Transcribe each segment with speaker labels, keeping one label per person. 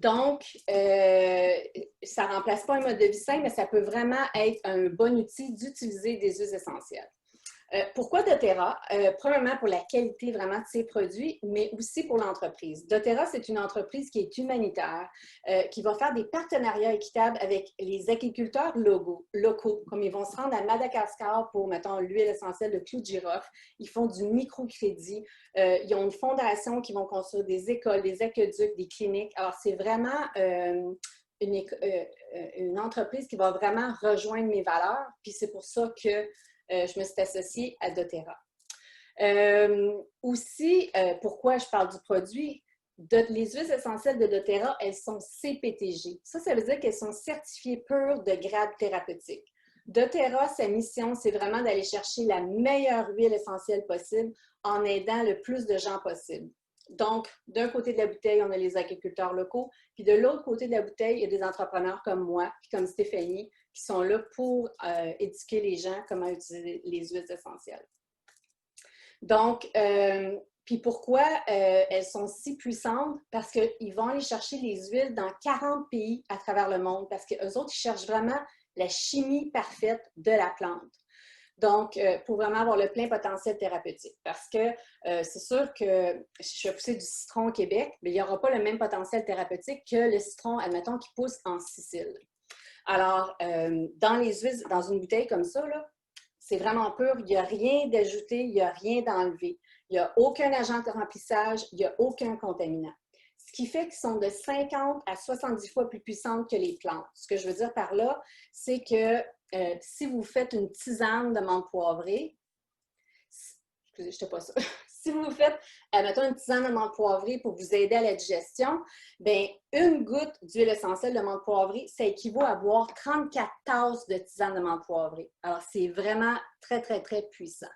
Speaker 1: Donc, ça ne remplace pas un mode de vie sain, mais ça peut vraiment être un bon outil d'utiliser des huiles essentielles. Pourquoi doTERRA? Premièrement, pour la qualité vraiment de ses produits, mais aussi pour l'entreprise. doTERRA, c'est une entreprise qui est humanitaire, qui va faire des partenariats équitables avec les agriculteurs locaux, comme ils vont se rendre à Madagascar pour, mettons, l'huile essentielle de clou de girofle. Ils font du microcrédit. Ils ont une fondation qui vont construire des écoles, des aqueducs, des cliniques. Alors, c'est vraiment une entreprise qui va vraiment rejoindre mes valeurs. Puis c'est pour ça que je me suis associée à doTERRA. Aussi, pourquoi je parle du produit? Les huiles essentielles de doTERRA, elles sont CPTG. Ça veut dire qu'elles sont certifiées pures de grade thérapeutique. doTERRA, sa mission, c'est vraiment d'aller chercher la meilleure huile essentielle possible en aidant le plus de gens possible. Donc, d'un côté de la bouteille, on a les agriculteurs locaux, puis de l'autre côté de la bouteille, il y a des entrepreneurs comme moi, puis comme Stéphanie, qui sont là pour éduquer les gens comment utiliser les huiles essentielles. Donc, puis pourquoi elles sont si puissantes? Parce qu'ils vont aller chercher les huiles dans 40 pays à travers le monde, parce qu'eux autres, ils cherchent vraiment la chimie parfaite de la plante. Donc, pour vraiment avoir le plein potentiel thérapeutique. Parce que c'est sûr que si je fais pousser du citron au Québec, mais il n'y aura pas le même potentiel thérapeutique que le citron, admettons, qui pousse en Sicile. Alors, dans les huiles, dans une bouteille comme ça, c'est vraiment pur. Il n'y a rien d'ajouté, il n'y a rien d'enlevé. Il n'y a aucun agent de remplissage, il n'y a aucun contaminant. Ce qui fait qu'ils sont de 50 à 70 fois plus puissantes que les plantes. Ce que je veux dire par là, c'est que si vous faites une tisane de menthe poivrée, excusez, je ne sais pas ça. Si vous faites, mettons, une tisane de menthe poivrée pour vous aider à la digestion, bien, une goutte d'huile essentielle de menthe poivrée, ça équivaut à boire 34 tasses de tisane de menthe poivrée. Alors, c'est vraiment très, très, très puissant.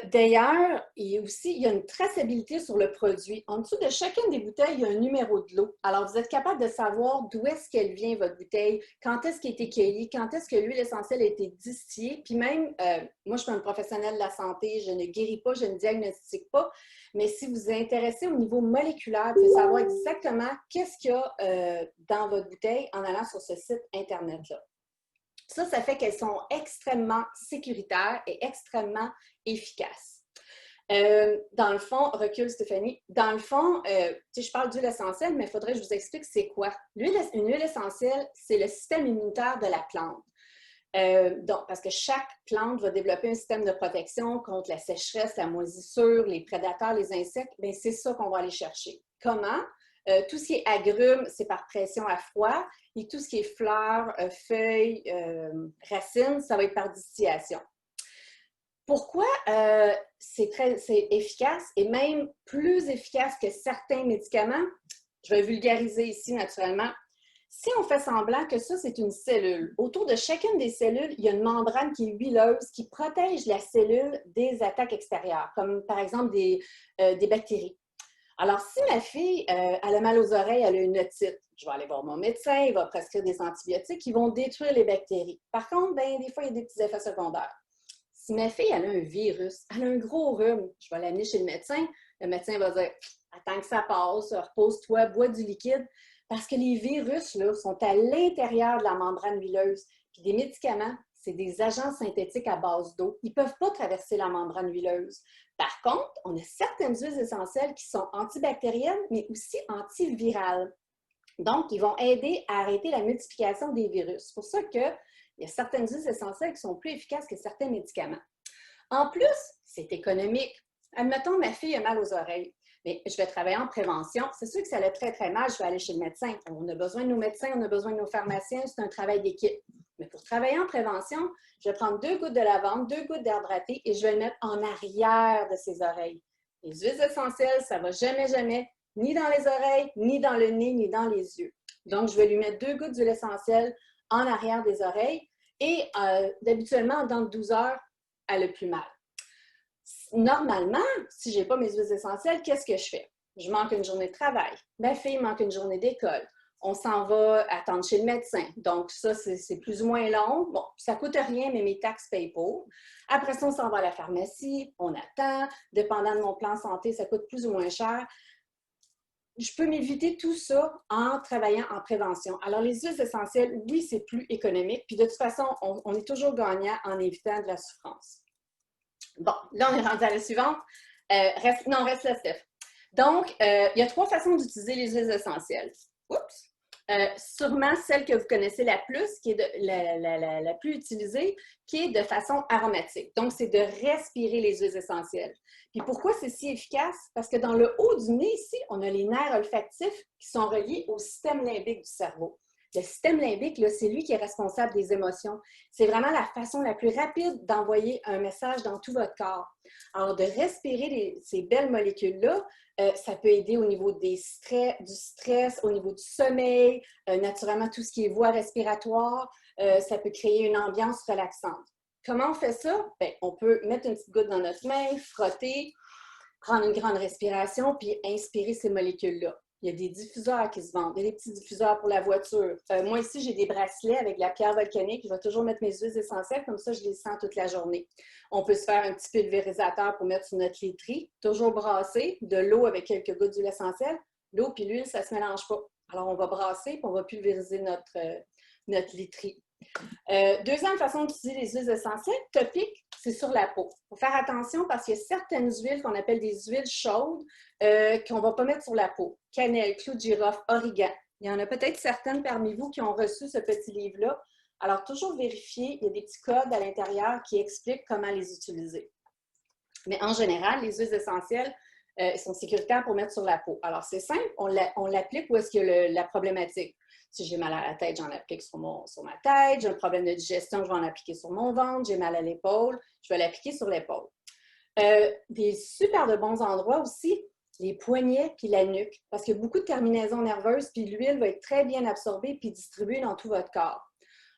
Speaker 1: D'ailleurs, il y a une traçabilité sur le produit. En dessous de chacune des bouteilles, il y a un numéro de l'eau. Alors, vous êtes capable de savoir d'où est-ce qu'elle vient, votre bouteille, quand est-ce qu'elle a été cueillie, quand est-ce que l'huile essentielle a été distillée. Puis même, moi, je suis un professionnel de la santé, je ne guéris pas, je ne diagnostique pas. Mais si vous vous intéressez au niveau moléculaire, vous pouvez savoir exactement qu'est-ce qu'il y a dans votre bouteille en allant sur ce site Internet-là. Ça fait qu'elles sont extrêmement sécuritaires et extrêmement efficaces. Dans le fond, recule Stéphanie, dans le fond, je parle d'huile essentielle, mais il faudrait que je vous explique c'est quoi. Une huile essentielle, c'est le système immunitaire de la plante. Donc, parce que chaque plante va développer un système de protection contre la sécheresse, la moisissure, les prédateurs, les insectes. Bien, c'est ça qu'on va aller chercher. Comment? Tout ce qui est agrumes, c'est par pression à froid. Et tout ce qui est fleurs, feuilles, racines, ça va être par distillation. Pourquoi c'est efficace et même plus efficace que certains médicaments? Je vais vulgariser ici naturellement. Si on fait semblant que ça, c'est une cellule, autour de chacune des cellules, il y a une membrane qui est huileuse qui protège la cellule des attaques extérieures, comme par exemple des bactéries. Alors, si ma fille, elle a mal aux oreilles, elle a une otite, je vais aller voir mon médecin, il va prescrire des antibiotiques qui vont détruire les bactéries. Par contre, bien, des fois, il y a des petits effets secondaires. Si ma fille, elle a un virus, elle a un gros rhume, je vais l'amener chez le médecin va dire « Attends que ça passe, repose-toi, bois du liquide ». Parce que les virus là, sont à l'intérieur de la membrane huileuse. Puis des médicaments, c'est des agents synthétiques à base d'eau. Ils ne peuvent pas traverser la membrane huileuse. Par contre, on a certaines huiles essentielles qui sont antibactériennes, mais aussi antivirales. Donc, ils vont aider à arrêter la multiplication des virus. C'est pour ça qu'il y a certaines huiles essentielles qui sont plus efficaces que certains médicaments. En plus, c'est économique. Admettons, ma fille a mal aux oreilles. Mais je vais travailler en prévention. C'est sûr que ça allait très, très mal, je vais aller chez le médecin. On a besoin de nos médecins, on a besoin de nos pharmaciens, c'est un travail d'équipe. Mais pour travailler en prévention, je vais prendre 2 gouttes de lavande, 2 gouttes d'herbe ratée et je vais le mettre en arrière de ses oreilles. Les huiles essentielles, ça ne va jamais, jamais, ni dans les oreilles, ni dans le nez, ni dans les yeux. Donc, je vais lui mettre 2 gouttes d'huile essentielle en arrière des oreilles et d'habituellement, dans 12 heures, elle a plus mal. Normalement, si je n'ai pas mes huiles essentielles, qu'est-ce que je fais? Je manque une journée de travail. Ma fille manque une journée d'école. On s'en va attendre chez le médecin. Donc, ça, c'est plus ou moins long. Bon, ça ne coûte rien, mais mes taxes payent pour. Après ça, on s'en va à la pharmacie, on attend. Dépendant de mon plan santé, ça coûte plus ou moins cher. je peux m'éviter tout ça en travaillant en prévention. Alors, les huiles essentielles, oui, c'est plus économique. Puis de toute façon, on est toujours gagnant en évitant de la souffrance. Bon, là, on est rendu à la suivante. Reste là, Steph. Donc, il y a 3 façons d'utiliser les huiles essentielles. Oups! Sûrement celle que vous connaissez la plus, qui est la plus utilisée, qui est de façon aromatique. Donc, c'est de respirer les huiles essentielles. Puis pourquoi c'est si efficace? Parce que dans le haut du nez, ici, on a les nerfs olfactifs qui sont reliés au système limbique du cerveau. Le système limbique, c'est lui qui est responsable des émotions. C'est vraiment la façon la plus rapide d'envoyer un message dans tout votre corps. Alors, de respirer ces belles molécules-là, ça peut aider au niveau du stress, au niveau du sommeil, naturellement tout ce qui est voie respiratoire. Ça peut créer une ambiance relaxante. Comment on fait ça? Bien, on peut mettre une petite goutte dans notre main, frotter, prendre une grande respiration, puis inspirer ces molécules-là. Il y a des diffuseurs qui se vendent. Il y a des petits diffuseurs pour la voiture. Moi, ici, j'ai des bracelets avec de la pierre volcanique. Je vais toujours mettre mes huiles essentielles, comme ça, je les sens toute la journée. On peut se faire un petit pulvérisateur pour mettre sur notre literie, toujours brasser, de l'eau avec quelques gouttes d'huile essentielle. L'eau puis l'huile, ça ne se mélange pas. Alors, on va brasser puis on va pulvériser notre literie. Deuxième façon d'utiliser les huiles essentielles, topiques, c'est sur la peau. Il faut faire attention parce qu'il y a certaines huiles qu'on appelle des huiles chaudes qu'on ne va pas mettre sur la peau. Cannelle, clou de girofle, origan. Il y en a peut-être certaines parmi vous qui ont reçu ce petit livre-là. Alors, toujours vérifier, il y a des petits codes à l'intérieur qui expliquent comment les utiliser. Mais en général, les huiles essentielles sont sécuritaires pour mettre sur la peau. Alors, c'est simple, on l'applique où est-ce qu'il y a la problématique. Si j'ai mal à la tête, j'en applique sur ma tête. J'ai un problème de digestion, je vais en appliquer sur mon ventre. J'ai mal à l'épaule, je vais l'appliquer sur l'épaule. Des super de bons endroits aussi, les poignets puis la nuque, parce qu'il y a beaucoup de terminaisons nerveuses, puis l'huile va être très bien absorbée puis distribuée dans tout votre corps.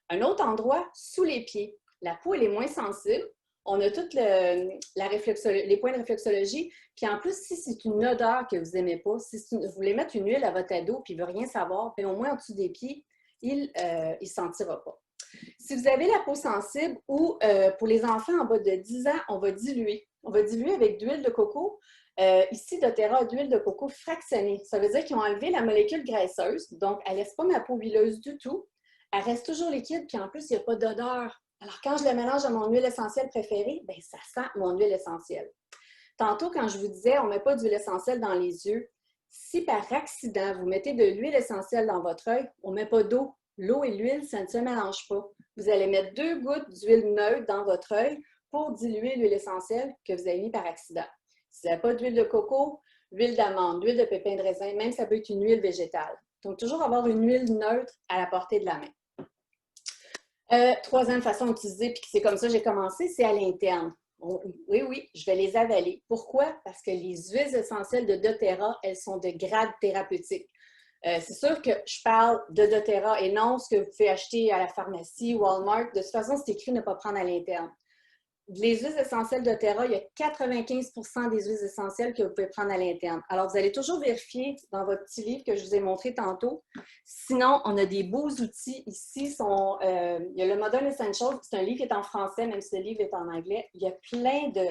Speaker 1: Un autre endroit, sous les pieds. La peau, elle est moins sensible. On a tous les points de réflexologie. Puis en plus, si c'est une odeur que vous n'aimez pas, si vous voulez mettre une huile à votre ado puis il ne veut rien savoir, puis au moins en dessous des pieds, il ne sentira pas. Si vous avez la peau sensible ou pour les enfants en bas de 10 ans, on va diluer. On va diluer avec de l'huile de coco. Ici, doTERRA a d'huile de coco fractionnée. Ça veut dire qu'ils ont enlevé la molécule graisseuse. Donc, elle ne laisse pas ma peau huileuse du tout. Elle reste toujours liquide, puis en plus, il n'y a pas d'odeur. Alors, quand je le mélange à mon huile essentielle préférée, bien, ça sent mon huile essentielle. Tantôt, quand je vous disais, on ne met pas d'huile essentielle dans les yeux, si par accident, vous mettez de l'huile essentielle dans votre œil, on ne met pas d'eau. L'eau et l'huile, ça ne se mélange pas. Vous allez mettre 2 gouttes d'huile neutre dans votre œil pour diluer l'huile essentielle que vous avez mis par accident. Si vous n'avez pas d'huile de coco, huile d'amande, huile de pépins de raisin, même ça peut être une huile végétale. Donc, toujours avoir une huile neutre à la portée de la main. Troisième façon d'utiliser, puis c'est comme ça que j'ai commencé, c'est à l'interne. Oui, je vais les avaler. Pourquoi? Parce que les huiles essentielles de doTERRA, elles sont de grade thérapeutique. C'est sûr que je parle de doTERRA et non ce que vous pouvez acheter à la pharmacie, Walmart. De toute façon, c'est écrit ne pas prendre à l'interne. Les huiles essentielles doTERRA, il y a 95% des huiles essentielles que vous pouvez prendre à l'interne. Alors, vous allez toujours vérifier dans votre petit livre que je vous ai montré tantôt. Sinon, on a des beaux outils ici. Il y a le Modern Essentials, c'est un livre qui est en français, même si le livre est en anglais. Il y a plein de...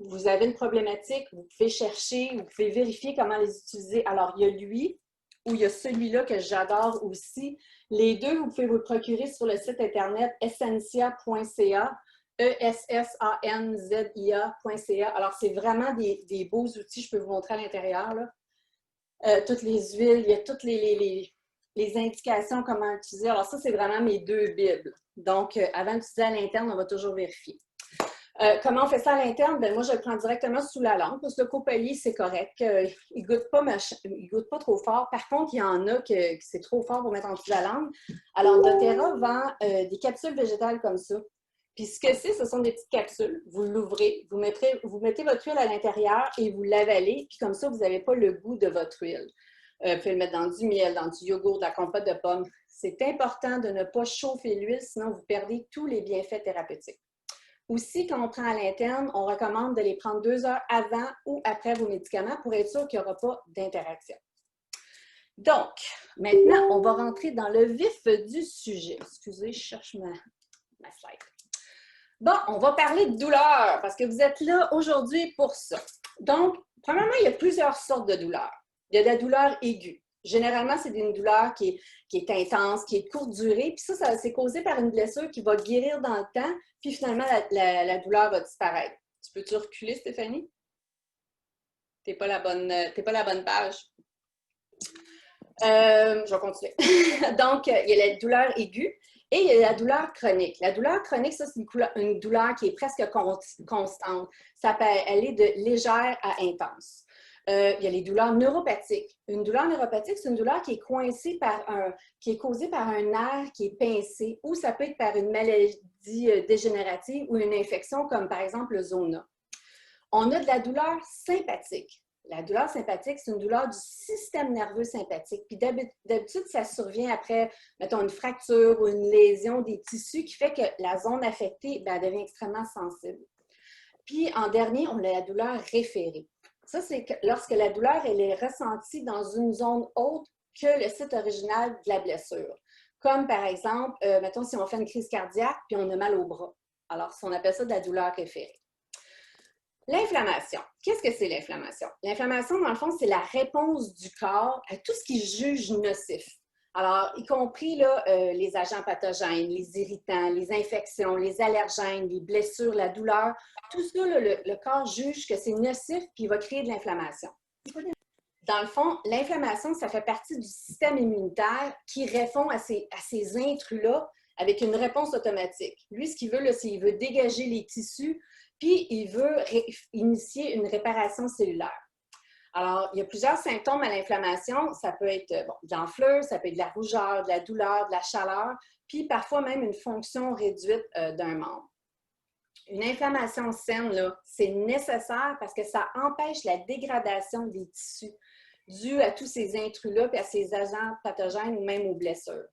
Speaker 1: Vous avez une problématique, vous pouvez chercher, vous pouvez vérifier comment les utiliser. Alors, il y a lui, ou il y a celui-là que j'adore aussi. Les deux, vous pouvez vous le procurer sur le site internet essentia.ca. essanzia.ca. Alors, c'est vraiment des beaux outils. Je peux vous montrer à l'intérieur. Toutes les huiles, il y a toutes les indications comment utiliser. Alors, ça, c'est vraiment mes 2 bibles. Donc, avant d'utiliser à l'interne, on va toujours vérifier. Comment on fait ça à l'interne? Bien, moi, je le prends directement sous la langue parce que le copalis, c'est correct. Il ne goûte pas trop fort. Par contre, il y en a que c'est trop fort pour mettre en dessous de la langue. Alors, doTERRA vend des capsules végétales comme ça. Puis ce que c'est, ce sont des petites capsules. Vous l'ouvrez, vous mettez votre huile à l'intérieur et vous l'avalez. Puis comme ça, vous n'avez pas le goût de votre huile. Vous pouvez le mettre dans du miel, dans du yogourt, de la compote de pommes. C'est important de ne pas chauffer l'huile, sinon vous perdez tous les bienfaits thérapeutiques. Aussi, quand on prend à l'interne, on recommande de les prendre 2 heures avant ou après vos médicaments pour être sûr qu'il n'y aura pas d'interaction. Donc, maintenant, on va rentrer dans le vif du sujet. Excusez, je cherche ma slide. Bon, on va parler de douleur parce que vous êtes là aujourd'hui pour ça. Donc, premièrement, il y a plusieurs sortes de douleurs. Il y a de la douleur aiguë. Généralement, c'est une douleur qui est intense, qui est de courte durée. Puis ça c'est causé par une blessure qui va guérir dans le temps, puis finalement, la douleur va disparaître. Tu peux-tu reculer, Stéphanie? T'es pas la bonne page. Je vais continuer. Donc, il y a la douleur aiguë et il y a la douleur chronique. La douleur chronique, ça, c'est une douleur qui est presque constante. Elle est de légère à intense. Il y a les douleurs neuropathiques. Une douleur neuropathique, c'est une douleur qui est qui est causée par un nerf qui est pincé, ou ça peut être par une maladie dégénérative ou une infection comme par exemple le zona. On a de la douleur sympathique. La douleur sympathique, c'est une douleur du système nerveux sympathique. Puis d'habitude, ça survient après, mettons, une fracture ou une lésion des tissus qui fait que la zone affectée, elle devient extrêmement sensible. Puis en dernier, on a la douleur référée. Ça, c'est lorsque la douleur elle est ressentie dans une zone autre que le site original de la blessure. Comme par exemple, mettons, si on fait une crise cardiaque puis on a mal au bras. Alors, on appelle ça de la douleur référée. L'inflammation. Qu'est-ce que c'est l'inflammation? L'inflammation, dans le fond, c'est la réponse du corps à tout ce qui juge nocif. Alors, y compris là, les agents pathogènes, les irritants, les infections, les allergènes, les blessures, la douleur, tout ça, là, le corps juge que c'est nocif puis il va créer de l'inflammation. Dans le fond, l'inflammation, ça fait partie du système immunitaire qui répond à ces intrus-là avec une réponse automatique. Lui, ce qu'il veut, c'est qu'il veut dégager les tissus puis il veut initier une réparation cellulaire. Alors, il y a plusieurs symptômes à l'inflammation. Ça peut être de l'enflure, ça peut être de la rougeur, de la douleur, de la chaleur, puis parfois même une fonction réduite d'un membre. Une inflammation saine, c'est nécessaire parce que ça empêche la dégradation des tissus due à tous ces intrus-là puis à ces agents pathogènes ou même aux blessures.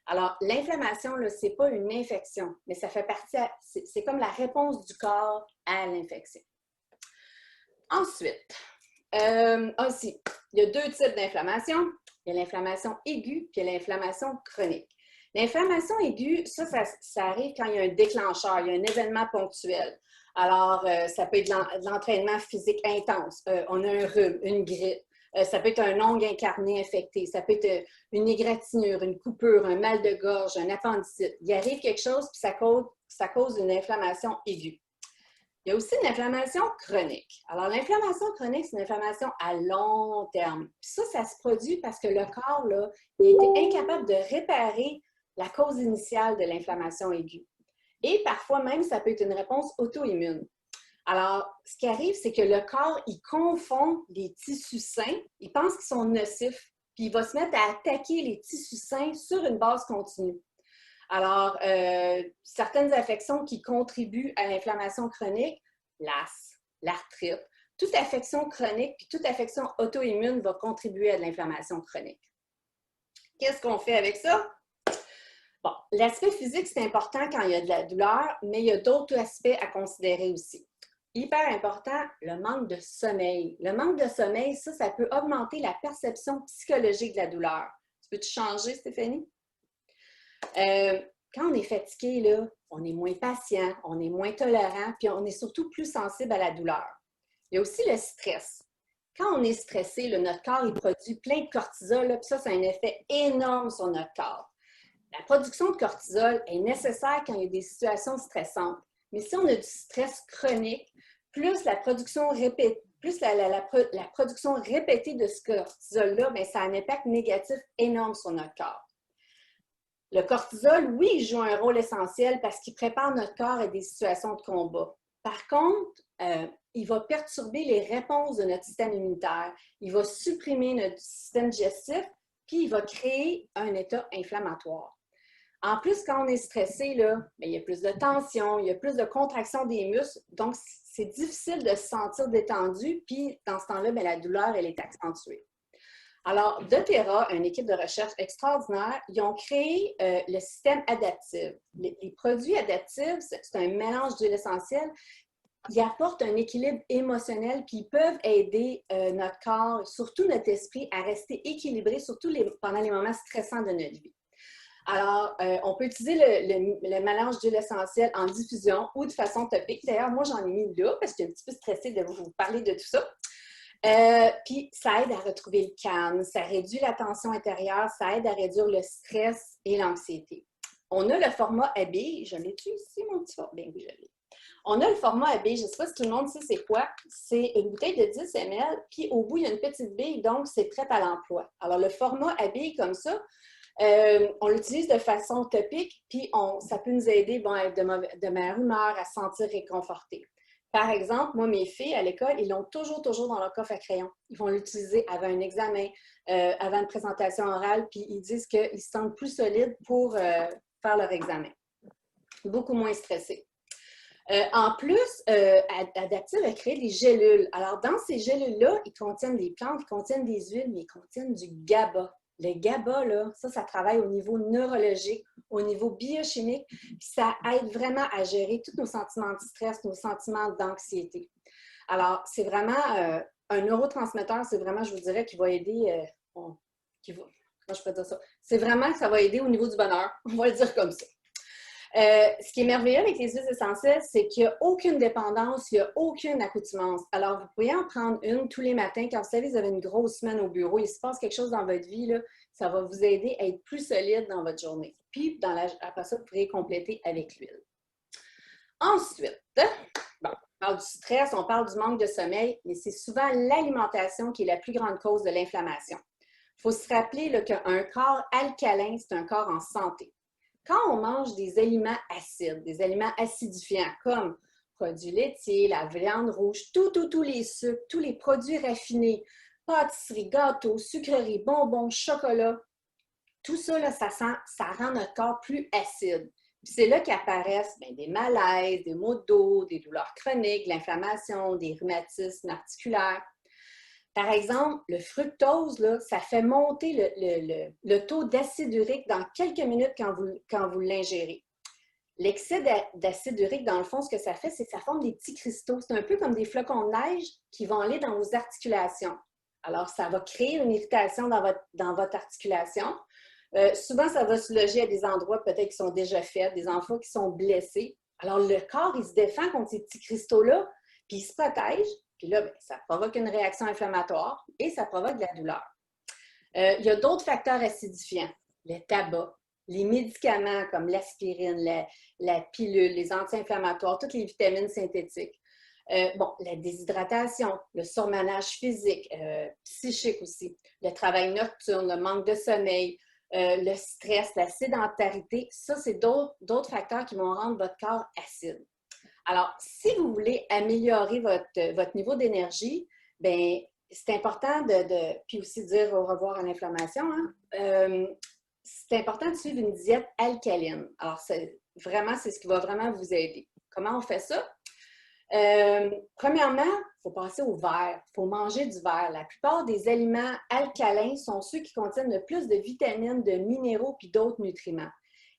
Speaker 1: Alors, l'inflammation, ce n'est pas une infection, mais ça fait partie, c'est comme la réponse du corps à l'infection. Ensuite, aussi, il y a deux types d'inflammation. Il y a l'inflammation aiguë puis l'inflammation chronique. L'inflammation aiguë, ça arrive quand il y a un déclencheur, il y a un événement ponctuel. Alors, ça peut être de l'entraînement physique intense. On a un rhume, une grippe. Ça peut être un ongle incarné infecté, ça peut être une égratignure, une coupure, un mal de gorge, un appendicite. Il arrive quelque chose puis ça cause une inflammation aiguë. Il y a aussi une inflammation chronique. Alors, l'inflammation chronique, c'est une inflammation à long terme. Puis ça se produit parce que le corps, là, il a été incapable de réparer la cause initiale de l'inflammation aiguë. Et parfois même, ça peut être une réponse auto-immune. Alors, ce qui arrive, c'est que le corps, il confond les tissus sains, il pense qu'ils sont nocifs, puis il va se mettre à attaquer les tissus sains sur une base continue. Alors, certaines affections qui contribuent à l'inflammation chronique, l'asthme, l'arthrite, toute affection chronique puis toute affection auto-immune va contribuer à de l'inflammation chronique. Qu'est-ce qu'on fait avec ça? Bon, l'aspect physique, c'est important quand il y a de la douleur, mais il y a d'autres aspects à considérer aussi. Hyper important, le manque de sommeil. Le manque de sommeil, ça peut augmenter la perception psychologique de la douleur. Tu peux-tu changer, Stéphanie? Quand on est fatigué, là, on est moins patient, on est moins tolérant, puis on est surtout plus sensible à la douleur. Il y a aussi le stress. Quand on est stressé, là, notre corps il produit plein de cortisol, là, puis ça a un effet énorme sur notre corps. La production de cortisol est nécessaire quand il y a des situations stressantes. Mais si on a du stress chronique, plus la production répétée, la production répétée de ce cortisol-là, ça a un impact négatif énorme sur notre corps. Le cortisol, oui, il joue un rôle essentiel parce qu'il prépare notre corps à des situations de combat. Par contre, il va perturber les réponses de notre système immunitaire. Il va supprimer notre système digestif, puis il va créer un état inflammatoire. En plus, quand on est stressé, là, il y a plus de tension, il y a plus de contraction des muscles, donc c'est difficile de se sentir détendu, puis dans ce temps-là, la douleur, elle est accentuée. Alors, doTERRA, une équipe de recherche extraordinaire, ils ont créé le système adaptif. Les produits adaptifs, c'est un mélange d'huile essentielle. Ils apportent un équilibre émotionnel, puis ils peuvent aider notre corps, surtout notre esprit, à rester équilibré, surtout pendant les moments stressants de notre vie. Alors, on peut utiliser le mélange d'huile essentielle en diffusion ou de façon topique. D'ailleurs, moi, j'en ai mis là parce que je suis un petit peu stressée de vous parler de tout ça. Puis ça aide à retrouver le calme, ça réduit la tension intérieure, ça aide à réduire le stress et l'anxiété. On a le format habille. Je l'ai-tu ici, mon petit format? Bien oui, je l'ai. On a le format habille. Je ne sais pas si tout le monde sait c'est quoi. C'est une bouteille de 10 ml, puis au bout, il y a une petite bille, donc c'est prêt à l'emploi. Alors, le format habille comme ça, on l'utilise de façon topique, puis ça peut nous aider à être de meilleure humeur, à se sentir réconforté. Par exemple, moi, mes filles à l'école, ils l'ont toujours dans leur coffre à crayon. Ils vont l'utiliser avant un examen, avant une présentation orale, puis ils disent qu'ils se sentent plus solides pour faire leur examen. Beaucoup moins stressés. En plus, Adaptive a créé des gélules. Alors, dans ces gélules-là, ils contiennent des plantes, ils contiennent des huiles, mais ils contiennent du GABA. Le GABA, là, ça travaille au niveau neurologique, au niveau biochimique, puis ça aide vraiment à gérer tous nos sentiments de stress, nos sentiments d'anxiété. Alors, c'est vraiment un neurotransmetteur, c'est vraiment, je vous dirais, qui va aider, comment je peux dire ça? C'est vraiment que ça va aider au niveau du bonheur, on va le dire comme ça. Ce qui est merveilleux avec les huiles essentielles, c'est qu'il n'y a aucune dépendance, il n'y a aucune accoutumance. Alors, vous pouvez en prendre une tous les matins. Quand vous savez que vous avez une grosse semaine au bureau, il se passe quelque chose dans votre vie, là, ça va vous aider à être plus solide dans votre journée. Puis, après ça, vous pourrez compléter avec l'huile. Ensuite, bon, on parle du stress, on parle du manque de sommeil, mais c'est souvent l'alimentation qui est la plus grande cause de l'inflammation. Il faut se rappeler qu'un corps alcalin, c'est un corps en santé. Quand on mange des aliments acides, des aliments acidifiants comme produits laitiers, la viande rouge, tous les sucres, tous les produits raffinés, pâtisseries, gâteaux, sucreries, bonbons, chocolat, tout ça, là, ça rend notre corps plus acide. C'est là qu'apparaissent des malaises, des maux de dos, des douleurs chroniques, de l'inflammation, des rhumatismes articulaires. Par exemple, le fructose, là, ça fait monter le taux d'acide urique dans quelques minutes quand vous l'ingérez. L'excès d'acide urique, dans le fond, ce que ça fait, c'est que ça forme des petits cristaux. C'est un peu comme des flocons de neige qui vont aller dans vos articulations. Alors, ça va créer une irritation dans votre articulation. Souvent, ça va se loger à des endroits peut-être qui sont déjà faits, des enfants qui sont blessés. Alors, le corps, il se défend contre ces petits cristaux-là, puis il se protège. Puis là, ça provoque une réaction inflammatoire et ça provoque de la douleur. Il y a d'autres facteurs acidifiants, le tabac, les médicaments comme l'aspirine, la pilule, les anti-inflammatoires, toutes les vitamines synthétiques. La déshydratation, le surmenage physique, psychique aussi, le travail nocturne, le manque de sommeil, le stress, la sédentarité, ça, c'est d'autres facteurs qui vont rendre votre corps acide. Alors, si vous voulez améliorer votre niveau d'énergie, bien, c'est important puis aussi dire au revoir à l'inflammation, hein? C'est important de suivre une diète alcaline. Alors, c'est ce qui va vraiment vous aider. Comment on fait ça? Premièrement, il faut passer au vert. Il faut manger du vert. La plupart des aliments alcalins sont ceux qui contiennent le plus de vitamines, de minéraux puis d'autres nutriments.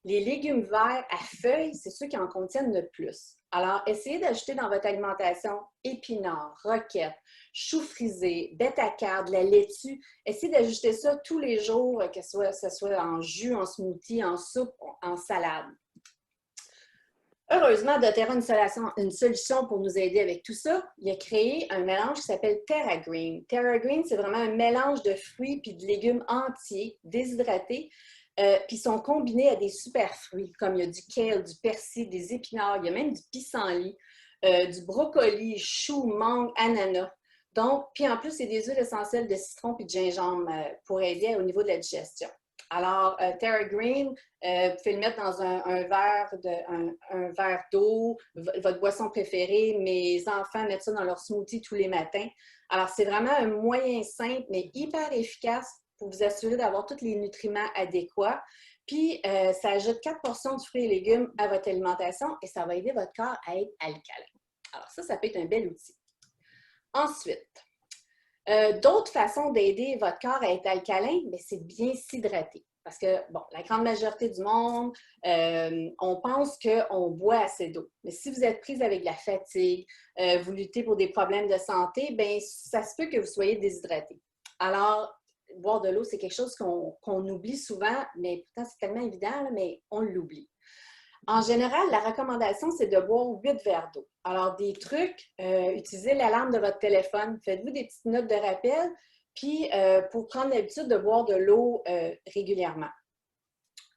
Speaker 1: Les légumes verts à feuilles, c'est ceux qui en contiennent le plus. Alors, essayez d'ajouter dans votre alimentation épinards, roquettes, choux frisés, bêta-carotène, de la laitue. Essayez d'ajouter ça tous les jours, que ce soit en jus, en smoothie, en soupe, en salade. Heureusement, doTERRA a une solution pour nous aider avec tout ça. Il a créé un mélange qui s'appelle TerraGreen. TerraGreen, c'est vraiment un mélange de fruits et de légumes entiers, déshydratés, puis sont combinés à des super fruits, comme il y a du kale, du persil, des épinards, il y a même du pissenlit, du brocoli, chou, mangue, ananas. Donc, puis en plus, c'est des huiles essentielles de citron et de gingembre pour aider au niveau de la digestion. Alors, TerraGreen, vous pouvez le mettre dans un verre d'eau, votre boisson préférée. Mes enfants mettent ça dans leur smoothie tous les matins. Alors, c'est vraiment un moyen simple, mais hyper efficace pour vous assurer d'avoir tous les nutriments adéquats. Puis, ça ajoute 4 portions de fruits et légumes à votre alimentation et ça va aider votre corps à être alcalin. Alors, ça peut être un bel outil. Ensuite, d'autres façons d'aider votre corps à être alcalin, c'est bien s'hydrater. Parce que, bon, la grande majorité du monde, on pense qu'on boit assez d'eau. Mais si vous êtes prise avec de la fatigue, vous luttez pour des problèmes de santé, bien, ça se peut que vous soyez déshydraté. Alors, boire de l'eau, c'est quelque chose qu'on oublie souvent, mais pourtant, c'est tellement évident, là, mais on l'oublie. En général, la recommandation, c'est de boire 8 verres d'eau. Alors, des trucs, utilisez l'alarme de votre téléphone, faites-vous des petites notes de rappel, puis pour prendre l'habitude de boire de l'eau régulièrement.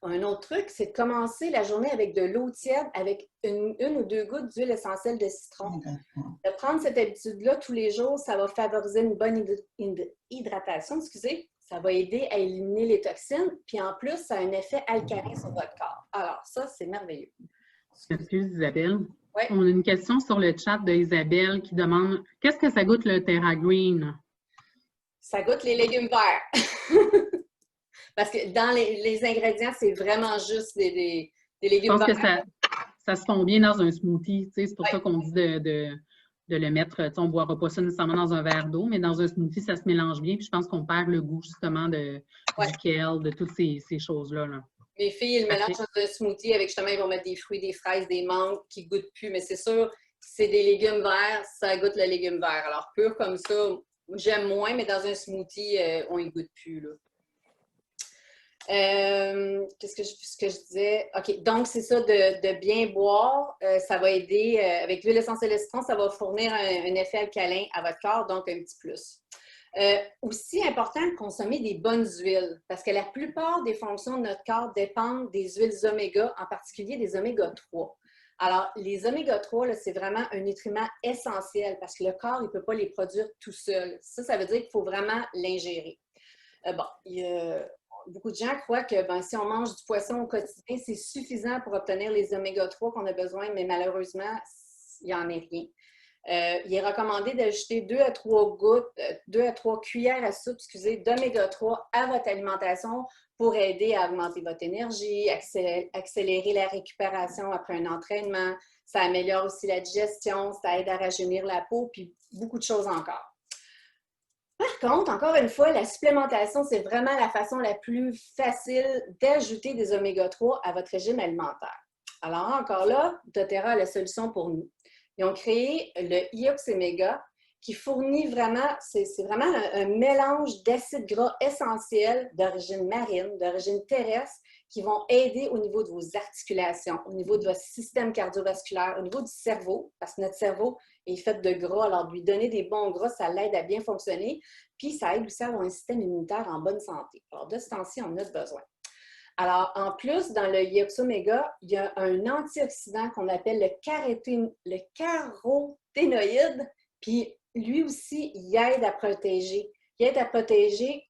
Speaker 1: Un autre truc, c'est de commencer la journée avec de l'eau tiède avec une ou deux gouttes d'huile essentielle de citron. De prendre cette habitude-là tous les jours, ça va favoriser une bonne hydratation, excusez. Ça va aider à éliminer les toxines, puis en plus, ça a un effet alcalin sur votre corps. Alors, ça, c'est merveilleux.
Speaker 2: Excuse Isabelle.
Speaker 1: Oui.
Speaker 2: On a une question sur le chat d'Isabelle qui demande « Qu'est-ce que ça goûte le Terra Green? »
Speaker 1: Ça goûte les légumes verts. Parce que dans les ingrédients, c'est vraiment juste des légumes verts.
Speaker 2: Je pense que ça se fond bien dans un smoothie. C'est pour ça qu'on dit de le mettre, on ne boira pas ça nécessairement dans un verre d'eau, mais dans un smoothie, ça se mélange bien. Puis je pense qu'on perd le goût justement du kale, de toutes ces choses-là.
Speaker 1: Mes filles, ils mélangent dans un smoothie avec justement, ils vont mettre des fruits, des fraises, des mangues qui ne goûtent plus. Mais c'est sûr, si c'est des légumes verts, ça goûte le légume vert. Alors, pur comme ça, j'aime moins, mais dans un smoothie, on y goûte plus. Là. Ce que je disais? OK, donc c'est ça de bien boire. Ça va aider, avec l'huile essentielle de citron, ça va fournir un effet alcalin à votre corps, donc un petit plus. Aussi important de consommer des bonnes huiles, parce que la plupart des fonctions de notre corps dépendent des huiles oméga, en particulier des oméga 3. Alors, les oméga 3, c'est vraiment un nutriment essentiel parce que le corps, il ne peut pas les produire tout seul. Ça veut dire qu'il faut vraiment l'ingérer. Beaucoup de gens croient que si on mange du poisson au quotidien, c'est suffisant pour obtenir les oméga 3 qu'on a besoin, mais malheureusement, il n'y en est rien. Il est recommandé d'ajouter 2 à 3 cuillères à soupe, d'oméga 3 à votre alimentation pour aider à augmenter votre énergie, accélérer la récupération après un entraînement. Ça améliore aussi la digestion, ça aide à rajeunir la peau, puis beaucoup de choses encore. Par contre, encore une fois, la supplémentation, c'est vraiment la façon la plus facile d'ajouter des oméga 3 à votre régime alimentaire. Alors, encore là, doTERRA a la solution pour nous. Ils ont créé le IOX-Omega qui fournit vraiment, c'est vraiment un mélange d'acides gras essentiels d'origine marine, d'origine terrestre, qui vont aider au niveau de vos articulations, au niveau de votre système cardiovasculaire, au niveau du cerveau, parce que notre cerveau est fait de gras. Alors, lui donner des bons gras, ça l'aide à bien fonctionner, puis ça aide aussi à avoir un système immunitaire en bonne santé. Alors, de ce temps-ci, on en a besoin. Alors, en plus, dans le IOX-Omega, il y a un antioxydant qu'on appelle le caroténoïde, puis lui aussi, il aide à protéger. Il aide à protéger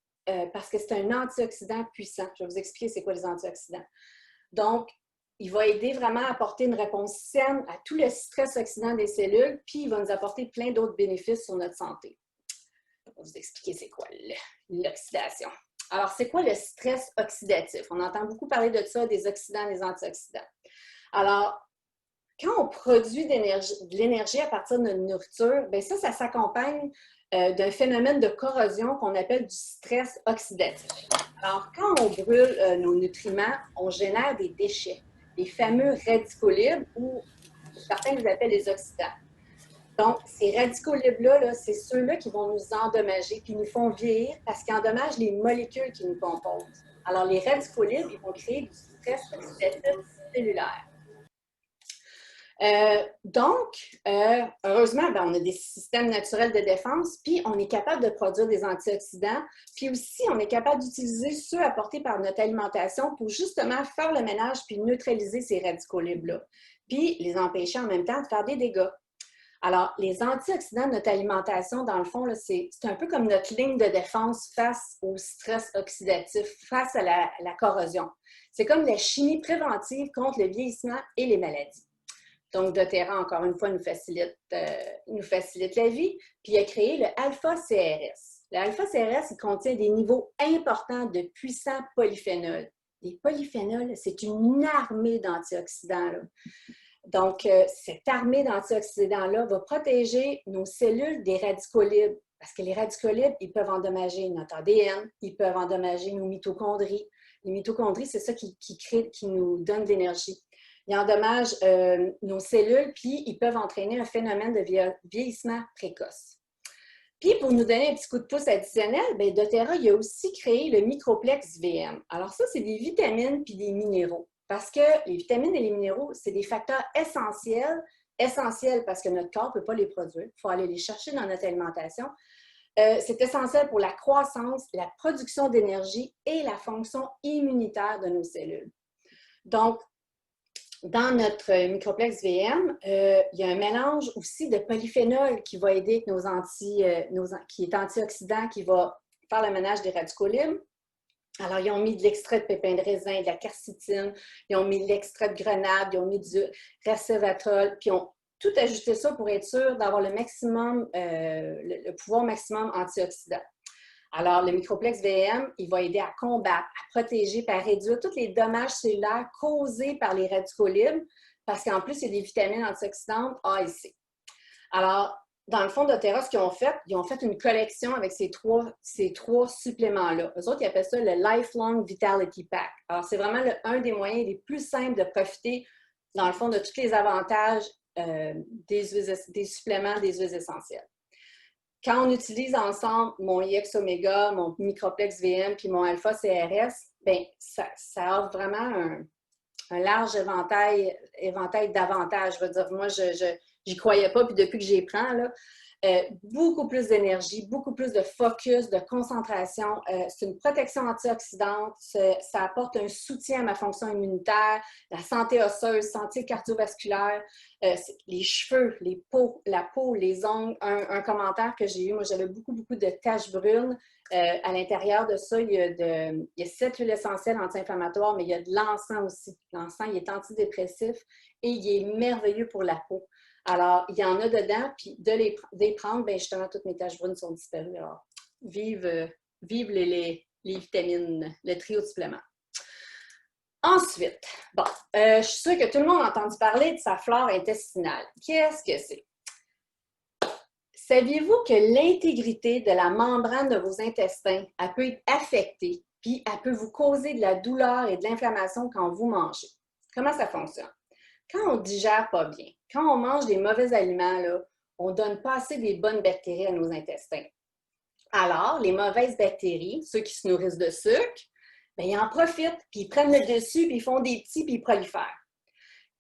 Speaker 1: parce que c'est un antioxydant puissant. Je vais vous expliquer c'est quoi les antioxydants. Donc, il va aider vraiment à apporter une réponse saine à tout le stress oxydant des cellules, puis il va nous apporter plein d'autres bénéfices sur notre santé. Je vais vous expliquer c'est quoi l'oxydation. Alors, c'est quoi le stress oxydatif? On entend beaucoup parler de ça, des oxydants, des antioxydants. Alors, quand on produit de l'énergie à partir de notre nourriture, bien ça s'accompagne d'un phénomène de corrosion qu'on appelle du stress oxydatif. Alors, quand on brûle nos nutriments, on génère des déchets, les fameux radicaux libres ou certains les appellent les oxydants. Donc, ces radicaux libres-là, c'est ceux-là qui vont nous endommager, qui nous font vieillir parce qu'ils endommagent les molécules qui nous composent. Alors, les radicaux libres, ils vont créer du stress oxydatif cellulaire. Heureusement, on a des systèmes naturels de défense, puis on est capable de produire des antioxydants, puis aussi on est capable d'utiliser ceux apportés par notre alimentation pour justement faire le ménage puis neutraliser ces radicaux libres-là, puis les empêcher en même temps de faire des dégâts. Alors, les antioxydants de notre alimentation, dans le fond, c'est un peu comme notre ligne de défense face au stress oxydatif, face à la corrosion. C'est comme la chimie préventive contre le vieillissement et les maladies. Donc, doTERRA, encore une fois, nous facilite la vie. Puis, il a créé le alpha-CRS. Le alpha-CRS, il contient des niveaux importants de puissants polyphénols. Les polyphénols, c'est une armée d'antioxydants. Donc, cette armée d'antioxydants-là va protéger nos cellules des radicaux libres. Parce que les radicaux libres, ils peuvent endommager notre ADN, ils peuvent endommager nos mitochondries. Les mitochondries, c'est ça qui nous donne de l'énergie. Ils endommagent nos cellules, puis ils peuvent entraîner un phénomène de vieillissement précoce. Puis, pour nous donner un petit coup de pouce additionnel, doTERRA, il a aussi créé le Microplex VM. Alors ça, c'est des vitamines puis des minéraux. Parce que les vitamines et les minéraux, c'est des facteurs essentiels, essentiels parce que notre corps ne peut pas les produire. Il faut aller les chercher dans notre alimentation. C'est essentiel pour la croissance, la production d'énergie et la fonction immunitaire de nos cellules. Donc, dans notre microplex VM, il y a un mélange aussi de polyphénol qui va aider qui est antioxydant, qui va faire le ménage des radicaux libres. Alors, ils ont mis de l'extrait de pépins de raisin, de la quercétine, ils ont mis de l'extrait de grenade, ils ont mis du resveratrol, puis ils ont tout ajusté ça pour être sûr d'avoir le maximum, le pouvoir maximum antioxydant. Alors, le microplex VM, il va aider à combattre, à protéger, à réduire tous les dommages cellulaires causés par les radicaux libres, parce qu'en plus, il y a des vitamines antioxydantes A et C. Alors, dans le fond d'Otera, ce qu'ils ont fait une collection avec ces trois suppléments-là. Eux autres, ils appellent ça le Lifelong Vitality Pack. Alors, c'est vraiment un des moyens les plus simples de profiter, dans le fond, de tous les avantages des suppléments des huiles essentielles. Quand on utilise ensemble mon IX Omega, mon Microplex VM puis mon Alpha CRS, bien, ça offre vraiment un large éventail d'avantages. Je veux dire, moi, j'y croyais pas, puis depuis que j'y prends, là, beaucoup plus d'énergie, beaucoup plus de focus, de concentration. C'est une protection antioxydante, ça apporte un soutien à ma fonction immunitaire, la santé osseuse, santé cardiovasculaire, les cheveux, la peau, les ongles. Un commentaire que j'ai eu, moi j'avais beaucoup de taches brunes. À l'intérieur de ça, il y a 7 huiles essentielles anti-inflammatoires, mais il y a de l'encens aussi. L'encens, il est antidépressif et il est merveilleux pour la peau. Alors, il y en a dedans, puis de les prendre, bien justement, toutes mes taches brunes sont disparues. Alors, vive les vitamines, le trio de suppléments. Ensuite, bon, je suis sûre que tout le monde a entendu parler de sa flore intestinale. Qu'est-ce que c'est? Saviez-vous que l'intégrité de la membrane de vos intestins, elle peut être affectée, puis elle peut vous causer de la douleur et de l'inflammation quand vous mangez? Comment ça fonctionne? Quand on ne digère pas bien, quand on mange des mauvais aliments, là, on ne donne pas assez des bonnes bactéries à nos intestins. Alors, les mauvaises bactéries, ceux qui se nourrissent de sucre, bien, ils en profitent, puis ils prennent le dessus, puis ils font des petits, puis ils prolifèrent.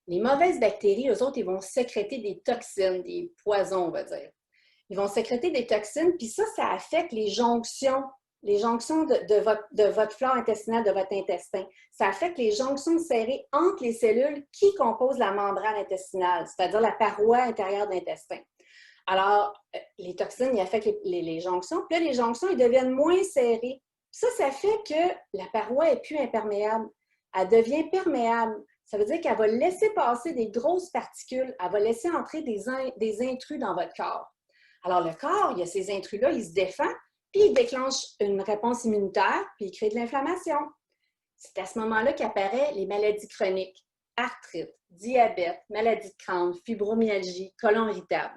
Speaker 1: Les mauvaises bactéries, eux autres, ils vont sécréter des toxines, des poisons, on va dire. Ils vont sécréter des toxines, puis ça affecte les jonctions de votre flore intestinale, de votre intestin. Ça affecte les jonctions serrées entre les cellules qui composent la membrane intestinale, c'est-à-dire la paroi intérieure de l'intestin. Alors, les toxines, ils affectent les jonctions, puis là, les jonctions, ils deviennent moins serrées. Ça fait que la paroi n'est plus imperméable. Elle devient perméable. Ça veut dire qu'elle va laisser passer des grosses particules, elle va laisser entrer des intrus dans votre corps. Alors, le corps, il y a ces intrus-là, il se défend, puis il déclenche une réponse immunitaire, puis il crée de l'inflammation. C'est à ce moment-là qu'apparaissent les maladies chroniques, arthrite, diabète, maladie de Crohn, fibromyalgie, côlon irritable.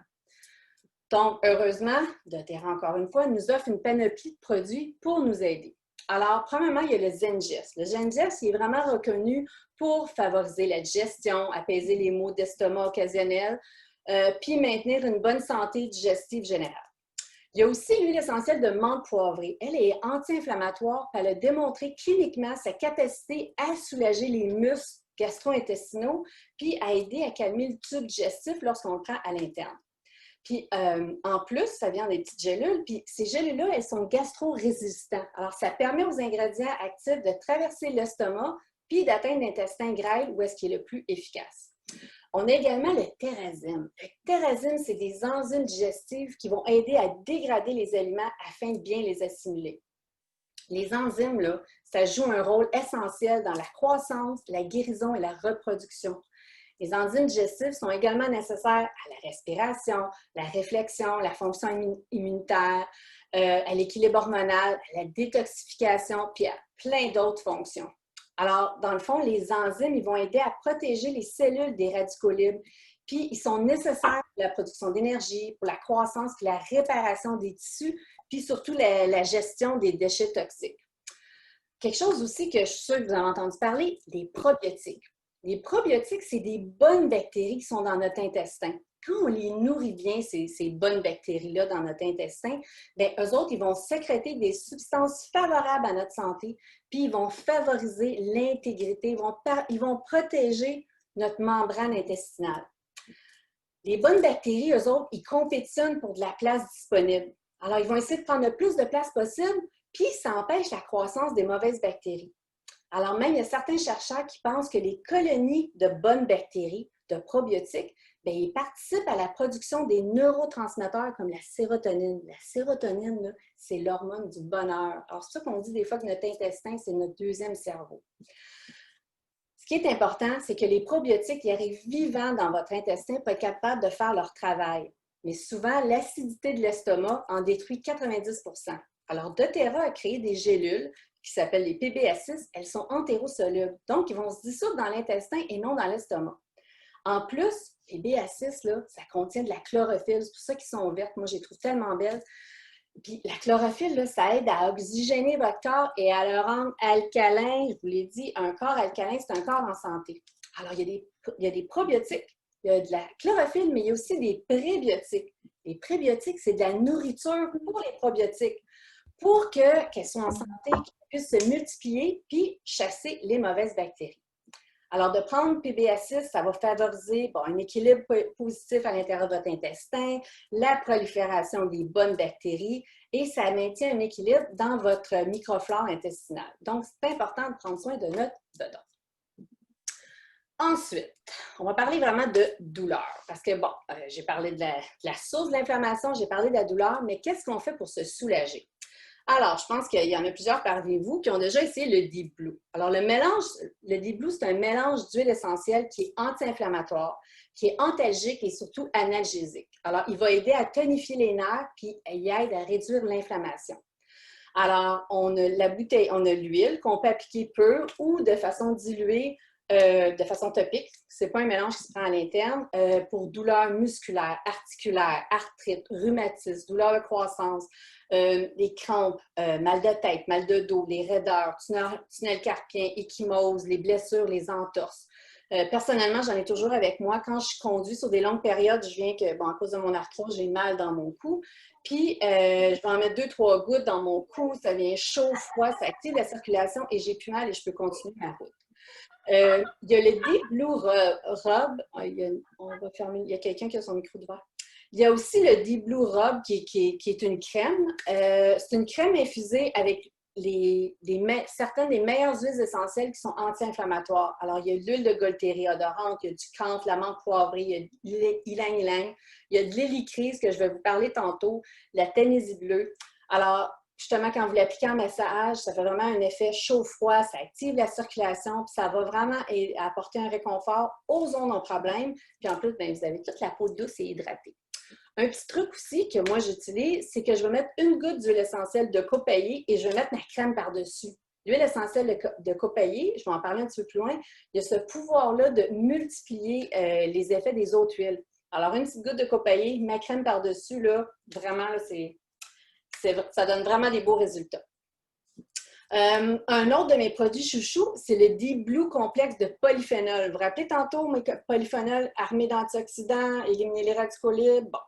Speaker 1: Donc, heureusement, doTERRA, encore une fois, nous offre une panoplie de produits pour nous aider. Alors, premièrement, il y a le Zengest. Le Zengest, il est vraiment reconnu pour favoriser la digestion, apaiser les maux d'estomac occasionnels, puis maintenir une bonne santé digestive générale. Il y a aussi l'huile essentielle de menthe poivrée. Elle est anti-inflammatoire, puis elle a démontré cliniquement sa capacité à soulager les muscles gastro-intestinaux, puis à aider à calmer le tube digestif lorsqu'on le prend à l'interne. Puis, en plus, ça vient des petites gélules, puis ces gélules-là, elles sont gastro-résistantes. Alors, ça permet aux ingrédients actifs de traverser l'estomac, puis d'atteindre l'intestin grêle où est-ce qu'il est le plus efficace. On a également le Terrazine. Le Terrazine, c'est des enzymes digestives qui vont aider à dégrader les aliments afin de bien les assimiler. Les enzymes, là, ça joue un rôle essentiel dans la croissance, la guérison et la reproduction. Les enzymes digestives sont également nécessaires à la respiration, la réflexion, la fonction immunitaire, à l'équilibre hormonal, à la détoxification, puis à plein d'autres fonctions. Alors, dans le fond, les enzymes, ils vont aider à protéger les cellules des radicaux libres, puis ils sont nécessaires pour la production d'énergie, pour la croissance, puis la réparation des tissus, puis surtout la gestion des déchets toxiques. Quelque chose aussi que je suis sûre que vous avez entendu parler, les probiotiques. Les probiotiques, c'est des bonnes bactéries qui sont dans notre intestin. quand on les nourrit bien, ces bonnes bactéries-là dans notre intestin, bien, eux autres, ils vont sécréter des substances favorables à notre santé, puis ils vont favoriser l'intégrité, ils vont protéger notre membrane intestinale. Les bonnes bactéries, eux autres, ils compétitionnent pour de la place disponible. Alors, ils vont essayer de prendre le plus de place possible, puis ça empêche la croissance des mauvaises bactéries. Alors même, il y a certains chercheurs qui pensent que les colonies de bonnes bactéries, de probiotiques, bien, ils participent à la production des neurotransmetteurs comme la sérotonine. La sérotonine, c'est l'hormone du bonheur. Alors, c'est ça qu'on dit des fois que notre intestin, c'est notre deuxième cerveau. Ce qui est important, c'est que les probiotiques ils arrivent vivants dans votre intestin pour être capables de faire leur travail. Mais souvent, l'acidité de l'estomac en détruit 90%. Alors, doTERRA a créé des gélules qui s'appellent les PBS6. Elles sont entérosolubles. Donc, ils vont se dissoudre dans l'intestin et non dans l'estomac. En plus, les BA6, là, ça contient de la chlorophylle. C'est pour ça qu'ils sont vertes. Moi, je les trouve tellement belles. Puis la chlorophylle, là, ça aide à oxygéner votre corps et à le rendre alcalin. Je vous l'ai dit, un corps alcalin, c'est un corps en santé. Alors, il y a des probiotiques, il y a de la chlorophylle, mais il y a aussi des prébiotiques. Les prébiotiques, c'est de la nourriture pour les probiotiques, pour qu'elles soient en santé, qu'elles puissent se multiplier puis chasser les mauvaises bactéries. Alors, de prendre PBA6, ça va favoriser un équilibre positif à l'intérieur de votre intestin, la prolifération des bonnes bactéries et ça maintient un équilibre dans votre microflore intestinale. Donc, c'est important de prendre soin de notre bedon. Ensuite, on va parler vraiment de douleur parce que, j'ai parlé de la source de l'inflammation, j'ai parlé de la douleur, mais qu'est-ce qu'on fait pour se soulager? Alors, je pense qu'il y en a plusieurs parmi vous qui ont déjà essayé le Deep Blue. Alors, le Deep Blue, c'est un mélange d'huile essentielle qui est anti-inflammatoire, qui est antalgique et surtout analgésique. Alors, il va aider à tonifier les nerfs puis il aide à réduire l'inflammation. Alors, on a l'huile qu'on peut appliquer pure ou de façon diluée, de façon topique. Ce n'est pas un mélange qui se prend à l'interne pour douleurs musculaires, articulaires, arthrite, rhumatisme, douleurs de croissance, les crampes, mal de tête, mal de dos, les raideurs, tunnel carpien, ecchymose, les blessures, les entorses. Personnellement, j'en ai toujours avec moi. Quand je conduis sur des longues périodes, je viens que, à cause de mon arthrose, j'ai mal dans mon cou. Puis, je vais en mettre 2-3 gouttes dans mon cou. Ça vient chaud, froid, ça active la circulation et j'ai plus mal et je peux continuer ma route. Il y a le Deep Blue Rub. Il y a quelqu'un qui a son micro ouvert. Il y a aussi le Deep Blue Rub qui est une crème. C'est une crème infusée avec certaines des meilleures huiles essentielles qui sont anti-inflammatoires. Alors, il y a l'huile de Golterie odorante, il y a du camphre, la menthe poivrée, il y a de ylang-ylang, il y a de l'hélicryse que je vais vous parler tantôt, la Tennessee bleue. Alors, justement, quand vous l'appliquez en massage, ça fait vraiment un effet chaud-froid, ça active la circulation, puis ça va vraiment apporter un réconfort aux zones en problème. Puis en plus, vous avez toute la peau douce et hydratée. Un petit truc aussi que moi j'utilise, c'est que je vais mettre une goutte d'huile essentielle de copaillé et je vais mettre ma crème par-dessus. L'huile essentielle de copaillé, je vais en parler un petit peu plus loin, il y a ce pouvoir-là de multiplier les effets des autres huiles. Alors, une petite goutte de copaillé, ma crème par-dessus, là, vraiment, là, ça donne vraiment des beaux résultats. Un autre de mes produits chouchous, c'est le Deep Blue complexe de polyphénol. Vous vous rappelez tantôt, mes polyphénols armés d'antioxydants, éliminer les radicaux libres. Bon.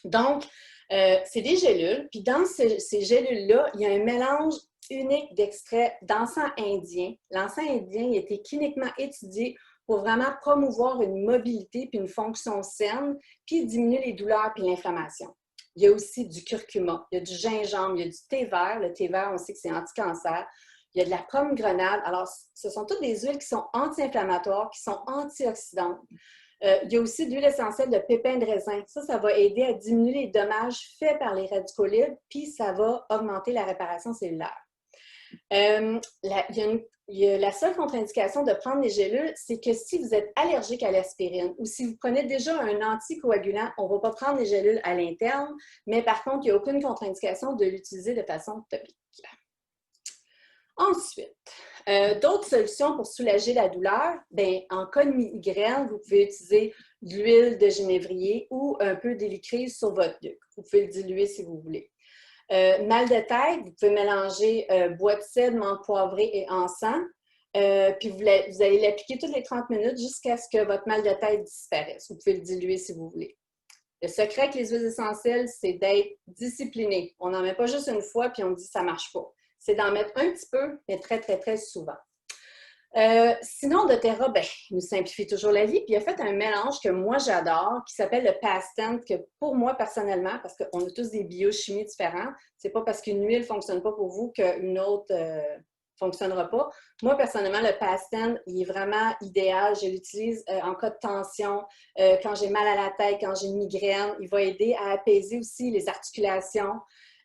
Speaker 1: Donc, c'est des gélules. Puis dans ces gélules-là, il y a un mélange unique d'extraits d'encens indien. L'encens indien a été cliniquement étudié pour vraiment promouvoir une mobilité puis une fonction saine, puis diminuer les douleurs puis l'inflammation. Il y a aussi du curcuma, il y a du gingembre, il y a du thé vert. Le thé vert, on sait que c'est anti-cancer. Il y a de la pomme grenade. Alors, ce sont toutes des huiles qui sont anti-inflammatoires, qui sont antioxydantes. Il y a aussi de l'huile essentielle de pépins de raisin. Ça va aider à diminuer les dommages faits par les radicaux libres, puis ça va augmenter la réparation cellulaire. La seule contre-indication de prendre les gélules, c'est que si vous êtes allergique à l'aspirine ou si vous prenez déjà un anticoagulant, on ne va pas prendre les gélules à l'interne, mais par contre, il n'y a aucune contre-indication de l'utiliser de façon topique. Ensuite, d'autres solutions pour soulager la douleur, en cas de migraine, vous pouvez utiliser de l'huile de genévrier ou un peu d'hélicryse sur votre nuque. Vous pouvez le diluer si vous voulez. Mal de tête, vous pouvez mélanger bois de cèdre, menthe poivrée et encens. Puis vous allez l'appliquer toutes les 30 minutes jusqu'à ce que votre mal de tête disparaisse. Vous pouvez le diluer si vous voulez. Le secret avec les huiles essentielles, c'est d'être discipliné. On n'en met pas juste une fois puis on dit ça ne marche pas. C'est d'en mettre un petit peu, mais très, très, très souvent. Sinon, doTERRA, il nous simplifie toujours la vie. Puis il a fait un mélange que moi j'adore, qui s'appelle le Pastent, que pour moi personnellement, parce qu'on a tous des biochimies différents, c'est pas parce qu'une huile ne fonctionne pas pour vous qu'une autre fonctionnera pas. Moi, personnellement, le Pastent, il est vraiment idéal. Je l'utilise en cas de tension, quand j'ai mal à la tête, quand j'ai une migraine. Il va aider à apaiser aussi les articulations.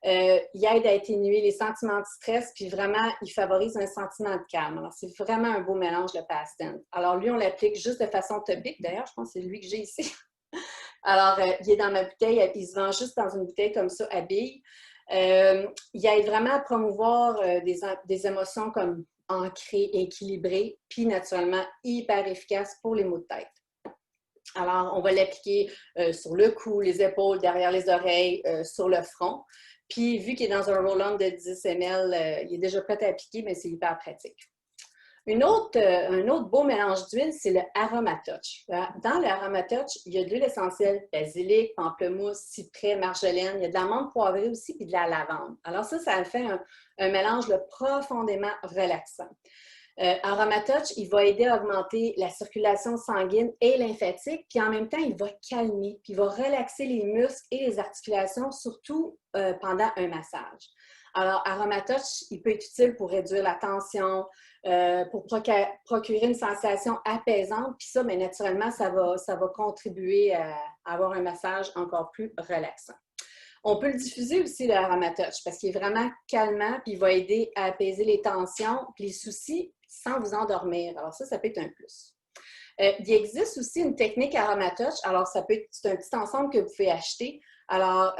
Speaker 1: Il aide à atténuer les sentiments de stress, puis vraiment, il favorise un sentiment de calme. Alors, c'est vraiment un beau mélange, le Pastent. Alors, lui, on l'applique juste de façon topique. D'ailleurs, je pense que c'est lui que j'ai ici. Alors, il est dans ma bouteille. Il se vend juste dans une bouteille comme ça, à billes. Il aide vraiment à promouvoir des émotions comme ancrées, équilibrées, puis naturellement hyper efficace pour les maux de tête. Alors, on va l'appliquer sur le cou, les épaules, derrière les oreilles, sur le front. Puis, vu qu'il est dans un roll-on de 10 ml, il est déjà prêt à appliquer, mais c'est hyper pratique. Un autre beau mélange d'huile, c'est le Aromatouch. Dans le Aromatouch, il y a de l'huile essentielle basilic, pamplemousse, cyprès, marjolaine. Il y a de la menthe poivrée aussi et de la lavande. Alors ça fait un mélange profondément relaxant. Aromatouch, il va aider à augmenter la circulation sanguine et lymphatique, puis en même temps, il va calmer, puis il va relaxer les muscles et les articulations, surtout pendant un massage. Alors, Aromatouch, il peut être utile pour réduire la tension, pour procurer une sensation apaisante, puis ça, bien, naturellement, ça va contribuer à avoir un massage encore plus relaxant. On peut le diffuser aussi, le Aromatouch, parce qu'il est vraiment calmant, puis il va aider à apaiser les tensions, puis les soucis, sans vous endormir. Alors ça peut être un plus. Il existe aussi une technique Aromatouch. Alors, c'est un petit ensemble que vous pouvez acheter. Alors,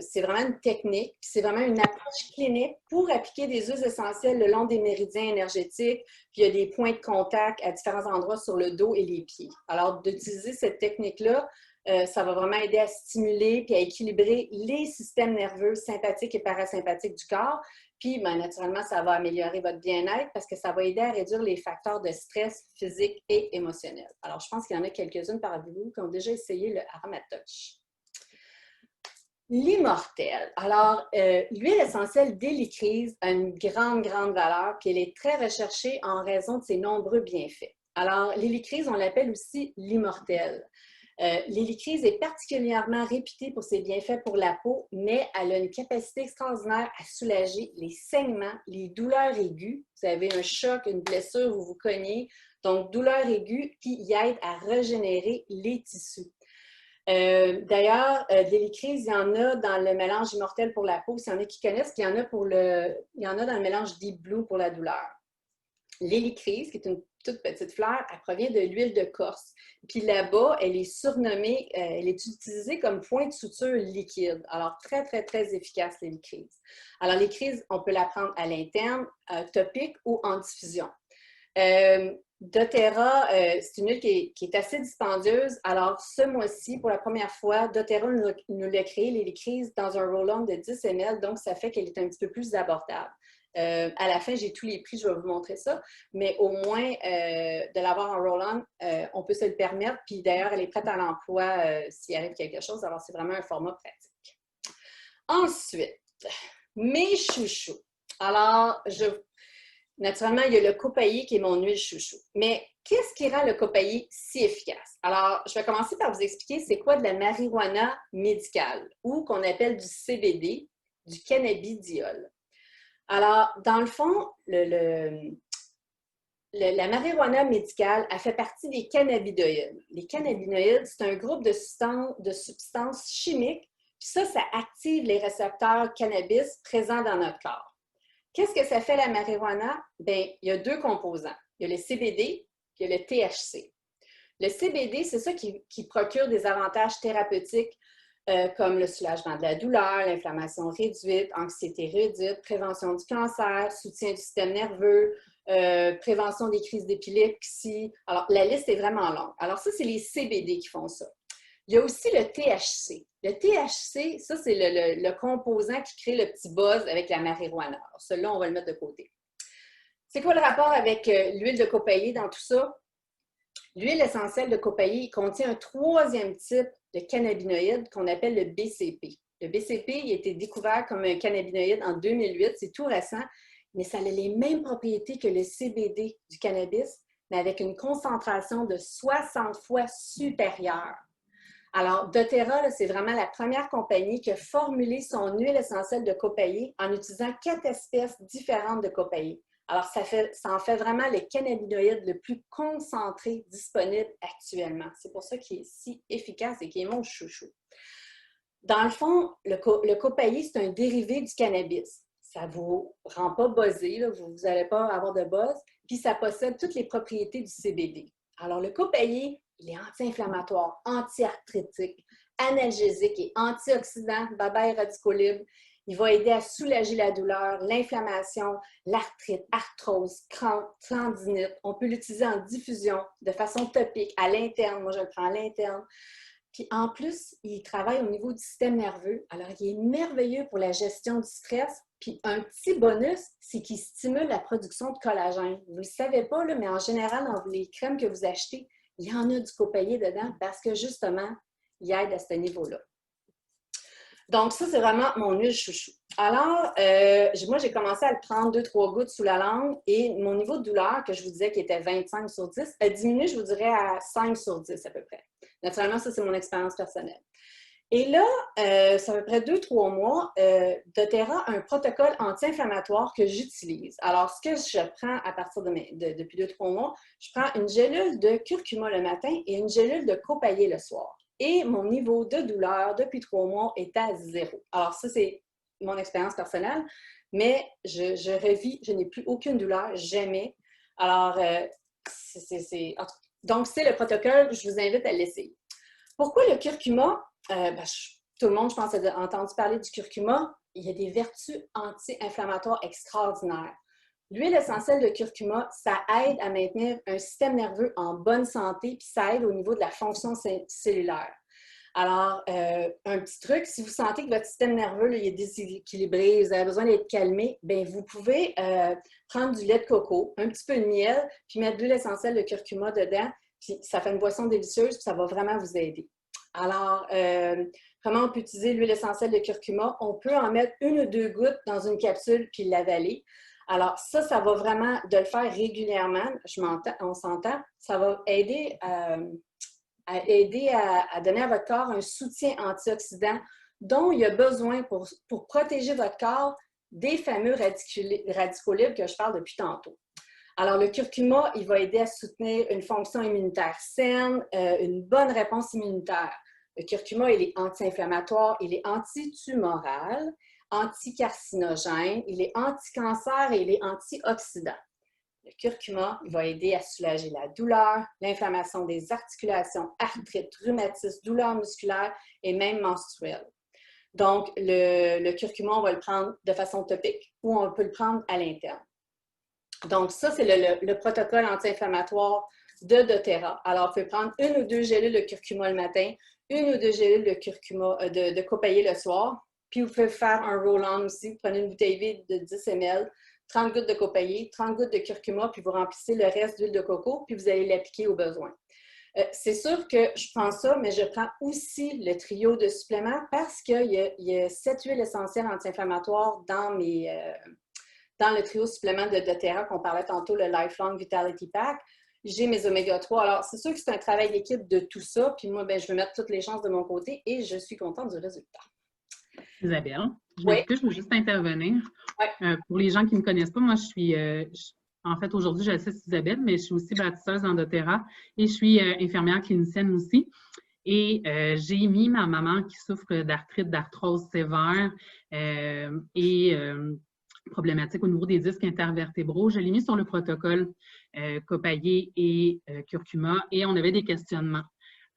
Speaker 1: c'est vraiment une technique, puis c'est vraiment une approche clinique pour appliquer des huiles essentielles le long des méridiens énergétiques, puis il y a des points de contact à différents endroits sur le dos et les pieds. Alors, d'utiliser cette technique-là, ça va vraiment aider à stimuler puis à équilibrer les systèmes nerveux sympathiques et parasympathiques du corps. Puis, bien, naturellement, ça va améliorer votre bien-être parce que ça va aider à réduire les facteurs de stress physique et émotionnel. Alors, je pense qu'il y en a quelques-unes parmi vous qui ont déjà essayé le Aromatouch. L'immortel. Alors, l'huile essentielle d'hélicryse a une grande, grande valeur, puis elle est très recherchée en raison de ses nombreux bienfaits. Alors, l'hélicryse, on l'appelle aussi l'immortel. L'hélicryse est particulièrement réputée pour ses bienfaits pour la peau, mais elle a une capacité extraordinaire à soulager les saignements, les douleurs aiguës. Vous avez un choc, une blessure, vous vous cognez, donc douleurs aiguës, puis il aide à régénérer les tissus. D'ailleurs, de l'hélicryse, il y en a dans le mélange immortel pour la peau, s'il y en a qui connaissent, puis il y en a dans le mélange Deep Blue pour la douleur. L'hélicryse, qui est une toute petite fleur, elle provient de l'huile de Corse. Puis là-bas, elle est surnommée, elle est utilisée comme point de suture liquide. Alors, très, très, très efficace, l'hélicryse. Alors, l'hélicryse, on peut la prendre à l'interne, topique ou en diffusion. doTERRA, c'est une huile qui est assez dispendieuse. Alors, ce mois-ci, pour la première fois, doTERRA nous l'a créé, l'hélicryse, dans un roll-on de 10 ml. Donc, ça fait qu'elle est un petit peu plus abordable. À la fin, j'ai tous les prix, je vais vous montrer ça, mais au moins de l'avoir en roll-on, on peut se le permettre. Puis d'ailleurs, elle est prête à l'emploi s'il arrive quelque chose. Alors, c'est vraiment un format pratique. Ensuite, mes chouchous. Alors, naturellement, il y a le copaï qui est mon huile chouchou. Mais qu'est-ce qui rend le copaï si efficace? Alors, je vais commencer par vous expliquer c'est quoi de la marijuana médicale ou qu'on appelle du CBD, du cannabidiol. Alors, dans le fond, la marijuana médicale, elle fait partie des cannabinoïdes. Les cannabinoïdes, c'est un groupe de substances chimiques, puis ça active les récepteurs cannabis présents dans notre corps. Qu'est-ce que ça fait la marijuana? Bien, il y a deux composants. Il y a le CBD, puis il y a le THC. Le CBD, c'est ça qui procure des avantages thérapeutiques comme le soulagement de la douleur, l'inflammation réduite, anxiété réduite, prévention du cancer, soutien du système nerveux, prévention des crises d'épilepsie. Alors, la liste est vraiment longue. Alors, ça, c'est les CBD qui font ça. Il y a aussi le THC. Le THC, ça, c'est le composant qui crée le petit buzz avec la marijuana. Alors, celui-là, on va le mettre de côté. C'est quoi le rapport avec l'huile de copaïer dans tout ça? L'huile essentielle de copaïer contient un troisième type de cannabinoïde qu'on appelle le BCP. Le BCP il a été découvert comme un cannabinoïde en 2008, c'est tout récent, mais ça a les mêmes propriétés que le CBD du cannabis, mais avec une concentration de 60 fois supérieure. Alors, doTERRA, c'est vraiment la première compagnie qui a formulé son huile essentielle de copaïer en utilisant 4 espèces différentes de copaïer. Alors, ça en fait vraiment le cannabinoïde le plus concentré disponible actuellement. C'est pour ça qu'il est si efficace et qu'il est mon chouchou. Dans le fond, le copaïer, c'est un dérivé du cannabis. Ça ne vous rend pas buzzé, vous n'allez pas avoir de buzz, puis ça possède toutes les propriétés du CBD. Alors, le copaïer, il est anti-inflammatoire, anti-arthritique, analgésique et antioxydant, bye-bye radicaux libres. Il va aider à soulager la douleur, l'inflammation, l'arthrite, arthrose, crampe, tendinite. On peut l'utiliser en diffusion, de façon topique, à l'interne. Moi, je le prends à l'interne. Puis en plus, il travaille au niveau du système nerveux. Alors, il est merveilleux pour la gestion du stress. Puis un petit bonus, c'est qu'il stimule la production de collagène. Vous ne le savez pas, là, mais en général, dans les crèmes que vous achetez, il y en a du copaïer dedans parce que justement, il aide à ce niveau-là. Donc, ça, c'est vraiment mon huile chouchou. Alors, moi, j'ai commencé à le prendre 2-3 gouttes sous la langue et mon niveau de douleur, que je vous disais qui était 25 sur 10, a diminué, je vous dirais, à 5 sur 10 à peu près. Naturellement, ça, c'est mon expérience personnelle. Et là, ça fait à peu près 2-3 mois, doTERRA a un protocole anti-inflammatoire que j'utilise. Alors, ce que je prends à partir depuis 2-3 mois, je prends une gélule de curcuma le matin et une gélule de copaïer le soir. Et mon niveau de douleur depuis 3 mois est à 0. Alors, ça, c'est mon expérience personnelle, mais je revis, je n'ai plus aucune douleur, jamais. Alors, donc, c'est le protocole, je vous invite à l'essayer. Pourquoi le curcuma? Tout le monde, je pense, a entendu parler du curcuma. Il y a des vertus anti-inflammatoires extraordinaires. L'huile essentielle de curcuma, ça aide à maintenir un système nerveux en bonne santé, puis ça aide au niveau de la fonction cellulaire. Alors, un petit truc, si vous sentez que votre système nerveux là, il est déséquilibré, vous avez besoin d'être calmé, bien, vous pouvez prendre du lait de coco, un petit peu de miel, puis mettre de l'huile essentielle de curcuma dedans, puis ça fait une boisson délicieuse, puis ça va vraiment vous aider. Alors, comment on peut utiliser l'huile essentielle de curcuma? On peut en mettre 1 ou 2 gouttes dans une capsule puis l'avaler. Alors, ça va vraiment de le faire régulièrement. On s'entend. Ça va aider à donner à votre corps un soutien antioxydant dont il a besoin pour protéger votre corps des fameux radicaux libres que je parle depuis tantôt. Alors, le curcuma, il va aider à soutenir une fonction immunitaire saine, une bonne réponse immunitaire. Le curcuma, il est anti-inflammatoire, il est antitumoral, anticarcinogène, il est anti-cancer et il est antioxydant. Le curcuma va aider à soulager la douleur, l'inflammation des articulations, arthrite, rhumatisme, douleurs musculaires et même menstruelles. Donc, le curcuma, on va le prendre de façon topique ou on peut le prendre à l'interne. Donc, ça, c'est le protocole anti-inflammatoire de doTERRA. Alors, vous pouvez prendre 1 ou 2 gélules de curcuma le matin, 1 ou 2 gélules de curcuma, de copaïer le soir. Puis, vous pouvez faire un roll-on aussi. Vous prenez une bouteille vide de 10 ml, 30 gouttes de copaïer, 30 gouttes de curcuma, puis vous remplissez le reste d'huile de coco, puis vous allez l'appliquer au besoin. C'est sûr que je prends ça, mais je prends aussi le trio de suppléments parce qu'il y a 7 huiles essentielles anti-inflammatoires dans le trio supplément de doTERRA qu'on parlait tantôt, le Lifelong Vitality Pack. J'ai mes oméga 3. Alors, c'est sûr que c'est un travail d'équipe de tout ça. Puis moi, je vais mettre toutes les chances de mon côté et je suis contente du résultat.
Speaker 2: Isabelle, je veux juste intervenir.
Speaker 1: Oui.
Speaker 2: Pour les gens qui ne me connaissent pas, moi, je suis... en fait, aujourd'hui, j'assiste Isabelle, mais je suis aussi bâtisseuse dans doTERRA et je suis infirmière clinicienne aussi. Et j'ai mis ma maman qui souffre d'arthrite, d'arthrose sévère et problématique au niveau des disques intervertébraux. Je l'ai mis sur le protocole copaïer et curcuma et on avait des questionnements.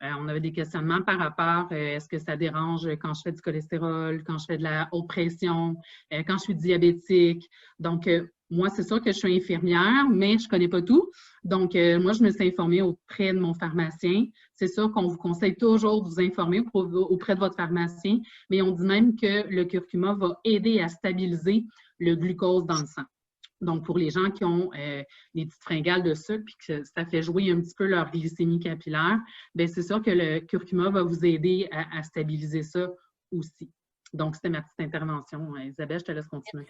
Speaker 2: On avait des questionnements par rapport est-ce que ça dérange quand je fais du cholestérol, quand je fais de la haute pression, quand je suis diabétique. Donc, moi, c'est sûr que je suis infirmière, mais je ne connais pas tout. Donc, moi, je me suis informée auprès de mon pharmacien. C'est sûr qu'on vous conseille toujours de vous informer auprès de votre pharmacien, mais on dit même que le curcuma va aider à stabiliser le glucose dans le sang. Donc, pour les gens qui ont des petites fringales de sucre puis que ça fait jouer un petit peu leur glycémie capillaire, bien, c'est sûr que le curcuma va vous aider à stabiliser ça aussi. Donc, c'était ma petite intervention. Isabelle, je te laisse continuer.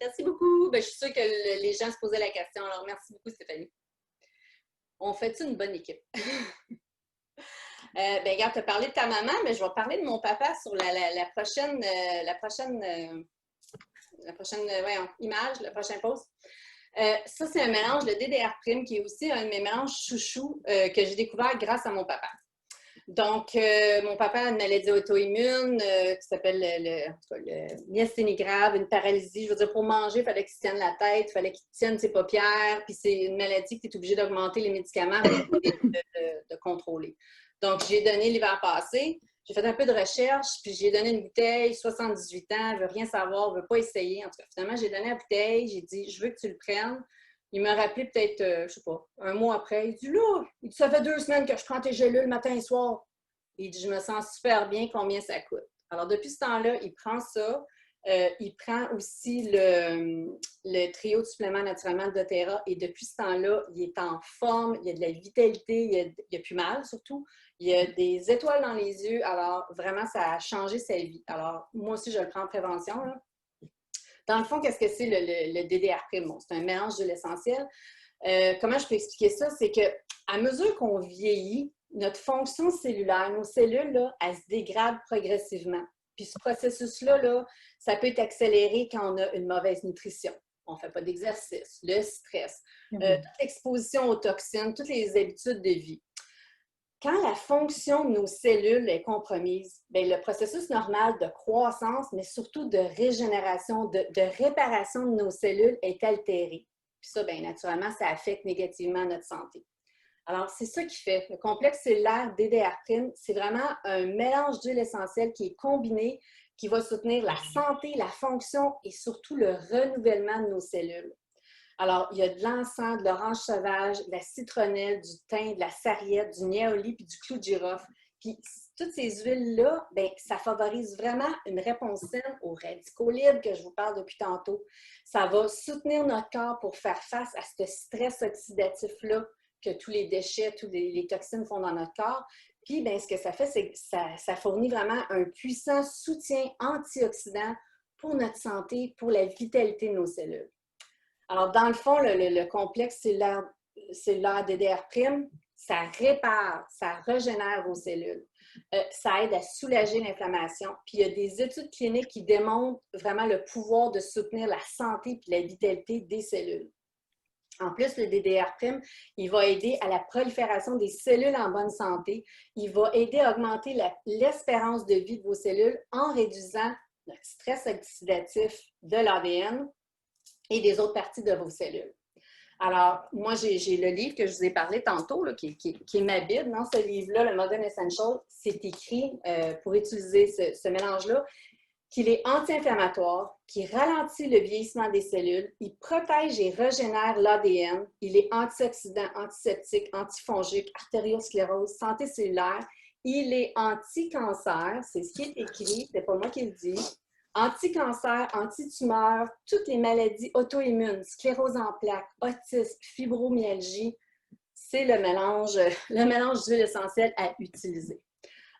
Speaker 1: Merci beaucoup. Bien, je suis sûre que les gens se posaient la question. Alors, merci beaucoup, Stéphanie. On fait une bonne équipe? Ben, regarde, tu as parlé de ta maman, mais je vais parler de mon papa sur la prochaine image, la prochaine pause. Ça, c'est un mélange de DDR' qui est aussi un de mes mélanges chouchous que j'ai découvert grâce à mon papa. Donc, mon papa a une maladie auto-immune qui s'appelle le myasthénie grave, une paralysie. Je veux dire, pour manger, il fallait qu'il se tienne la tête, il fallait qu'il tienne ses paupières, puis c'est une maladie que tu es obligé d'augmenter les médicaments pour de contrôler. Donc, j'ai donné l'hiver passé, j'ai fait un peu de recherche, puis j'ai donné une bouteille, 78 ans, elle veut rien savoir, elle veut pas essayer. En tout cas, finalement, j'ai donné la bouteille, j'ai dit, je veux que tu le prennes. Il m'a rappelé peut-être, je sais pas, un mois après. Il dit, là, ça fait 2 semaines que je prends tes gélules matin et soir. Il dit, je me sens super bien, combien ça coûte? Alors, depuis ce temps-là, il prend ça. Il prend aussi le trio de suppléments naturellement de doTERRA et depuis ce temps-là, il est en forme, il y a de la vitalité, il a plus mal surtout. Il y a des étoiles dans les yeux. Alors, vraiment, ça a changé sa vie. Alors, moi aussi, je le prends en prévention, là. Dans le fond, qu'est-ce que c'est le DDR'? Bon, c'est un mélange de l'essentiel. Comment je peux expliquer ça? C'est qu'à mesure qu'on vieillit, notre fonction cellulaire, nos cellules, là, elles se dégradent progressivement. Puis ce processus-là, là, ça peut être accéléré quand on a une mauvaise nutrition. On ne fait pas d'exercice, le stress, toute l'exposition aux toxines, toutes les habitudes de vie. Quand la fonction de nos cellules est compromise, bien, le processus normal de croissance, mais surtout de régénération, de réparation de nos cellules est altéré. Puis ça, bien, naturellement, ça affecte négativement notre santé. Alors, c'est ça qui fait. Le complexe cellulaire DDR', c'est vraiment un mélange d'huile essentielle qui est combiné, qui va soutenir la santé, la fonction et surtout le renouvellement de nos cellules. Alors, il y a de l'encens, de l'orange sauvage, de la citronnelle, du thym, de la sarriette, du niaouli puis du clou de girofle. Puis, toutes ces huiles-là, bien, ça favorise vraiment une réponse saine aux radicaux libres que je vous parle depuis tantôt. Ça va soutenir notre corps pour faire face à ce stress oxydatif-là que tous les déchets, toutes les toxines font dans notre corps. Puis, bien, ce que ça fait, c'est que ça fournit vraiment un puissant soutien antioxydant pour notre santé, pour la vitalité de nos cellules. Alors, dans le fond, le complexe cellulaire DDR', ça répare, ça régénère vos cellules. Ça aide à soulager l'inflammation. Puis, il y a des études cliniques qui démontrent vraiment le pouvoir de soutenir la santé et la vitalité des cellules. En plus, le DDR', il va aider à la prolifération des cellules en bonne santé. Il va aider à augmenter l'espérance de vie de vos cellules en réduisant le stress oxydatif de l'ADN et des autres parties de vos cellules. Alors, moi, j'ai le livre que je vous ai parlé tantôt, là, qui est ma Bible. Dans ce livre-là, le Modern Essential, c'est écrit pour utiliser ce mélange-là, qu'il est anti-inflammatoire, qui ralentit le vieillissement des cellules, il protège et régénère l'ADN, il est antioxydant, antiseptique, antifongique, artériosclérose, santé cellulaire, il est anti-cancer, c'est ce qui est écrit, c'est pas moi qui le dis, anti-cancer, anti-tumeur, toutes les maladies auto-immunes, sclérose en plaques, autisme, fibromyalgie, c'est le mélange d'huile essentielle à utiliser.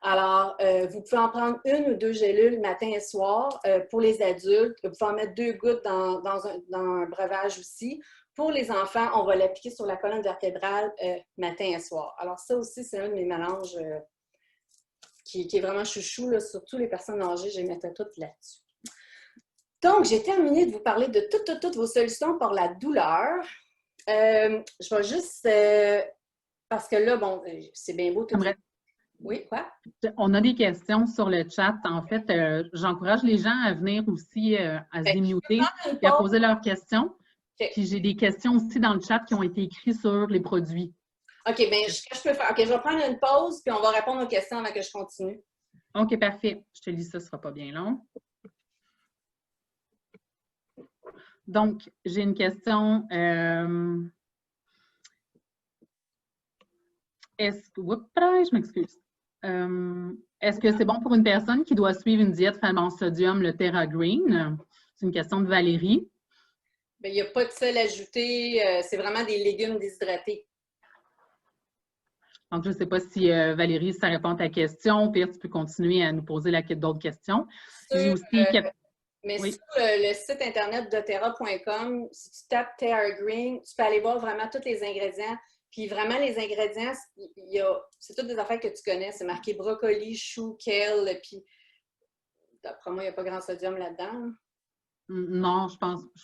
Speaker 1: Alors, vous pouvez en prendre 1 ou 2 gélules matin et soir pour les adultes. Vous pouvez en mettre 2 gouttes dans un breuvage aussi. Pour les enfants, on va l'appliquer sur la colonne vertébrale matin et soir. Alors, ça aussi, c'est un de mes mélanges qui est vraiment chouchou, là, surtout les personnes âgées, je les mettais toutes là-dessus. Donc, j'ai terminé de vous parler de toutes vos solutions pour la douleur. Je vais juste, parce que là, bon, c'est bien beau tout. Oui, quoi?
Speaker 2: On a des questions sur le chat. En fait, j'encourage les gens à venir aussi à se démuter et à poser leurs questions. Okay. Puis j'ai des questions aussi dans le chat qui ont été écrites sur les produits.
Speaker 1: OK, bien, ce que je peux faire, OK, je vais prendre une pause, puis on va répondre aux questions avant que je continue.
Speaker 2: OK, parfait. Je te lis ça, ce ne sera pas bien long. Donc, j'ai une question. Je m'excuse. Est-ce que c'est bon pour une personne qui doit suivre une diète faible en sodium, le TerraGreen? C'est une question de Valérie.
Speaker 1: Bien, il n'y a pas de sel ajouté. C'est vraiment des légumes déshydratés.
Speaker 2: Donc, je ne sais pas si Valérie, ça répond à ta question. Pire, tu peux continuer à nous poser d'autres questions. J'ai
Speaker 1: Sur,
Speaker 2: aussi
Speaker 1: mais
Speaker 2: oui.
Speaker 1: sur le site internet doTERRA.com, si tu tapes Terra Green, tu peux aller voir vraiment tous les ingrédients. Puis vraiment, les ingrédients, c'est toutes des affaires que tu connais. C'est marqué brocoli, chou, kale, puis d'après moi, il n'y a pas grand sodium là-dedans.
Speaker 2: Non, je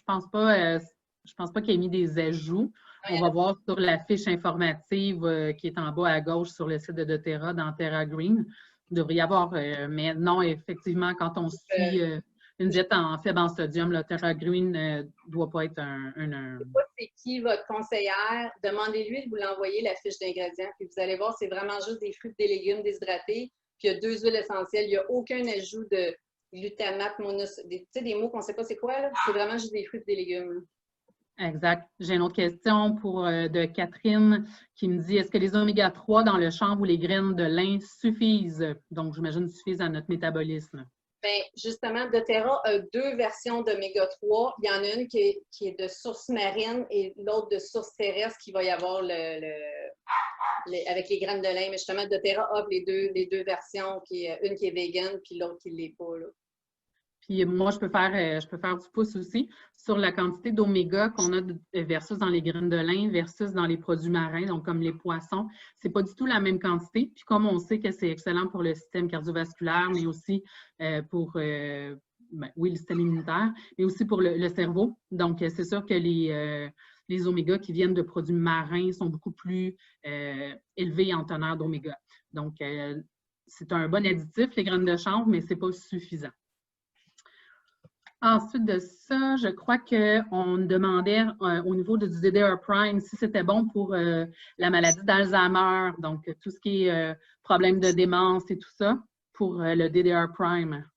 Speaker 2: pense pas qu'il ait mis des ajouts. On va voir sur la fiche informative qui est en bas à gauche sur le site de doTERRA dans Terra Green. Il devrait y avoir, mais non, effectivement, quand on suit une diète faible en sodium, le Terra Green ne doit pas être
Speaker 1: Je ne sais pas c'est qui votre conseillère. Demandez-lui de vous l'envoyer, la fiche d'ingrédients. Puis vous allez voir, c'est vraiment juste des fruits et des légumes déshydratés. Puis il y a 2 huiles essentielles. Il n'y a aucun ajout de glutamate, des mots qu'on ne sait pas c'est quoi. C'est vraiment juste des fruits et des légumes.
Speaker 2: Exact. J'ai une autre question de Catherine qui me dit, est-ce que les oméga-3 dans le chanvre ou les graines de lin suffisent? Donc, j'imagine suffisent à notre métabolisme.
Speaker 1: Bien, justement, doTERRA a 2 versions d'oméga 3. Il y en a une qui est de source marine et l'autre de source terrestre qui va y avoir avec les graines de lin. Mais justement, doTERRA offre les deux versions, une qui est vegan puis l'autre qui ne l'est pas. Là.
Speaker 2: Puis moi, je peux faire du pouce aussi sur la quantité d'oméga qu'on a versus dans les graines de lin versus dans les produits marins, donc comme les poissons. C'est pas du tout la même quantité. Puis comme on sait que c'est excellent pour le système cardiovasculaire, mais aussi pour le système immunitaire, mais aussi pour le cerveau. Donc, c'est sûr que les oméga qui viennent de produits marins sont beaucoup plus élevés en teneur d'oméga. Donc, c'est un bon additif, les graines de chanvre, mais c'est pas suffisant. Ensuite de ça, je crois qu'on demandait au niveau du DDR Prime si c'était bon pour la maladie d'Alzheimer, donc tout ce qui est problème de démence et tout ça, pour le DDR Prime.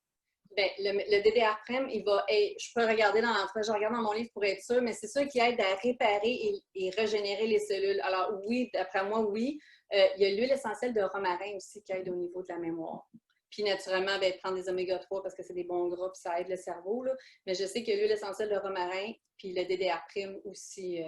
Speaker 1: Bien, le DDR Prime, je peux regarder je regarde dans mon livre pour être sûre, mais c'est sûr qu'il aide à réparer et régénérer les cellules. Alors oui, d'après moi, oui. Il y a l'huile essentielle de romarin aussi qui aide au niveau de la mémoire. Puis naturellement, bien, prendre des oméga 3 parce que c'est des bons gras puis ça aide le cerveau. Là. Mais je sais que l'huile essentielle de romarin puis le DDR Prime aussi.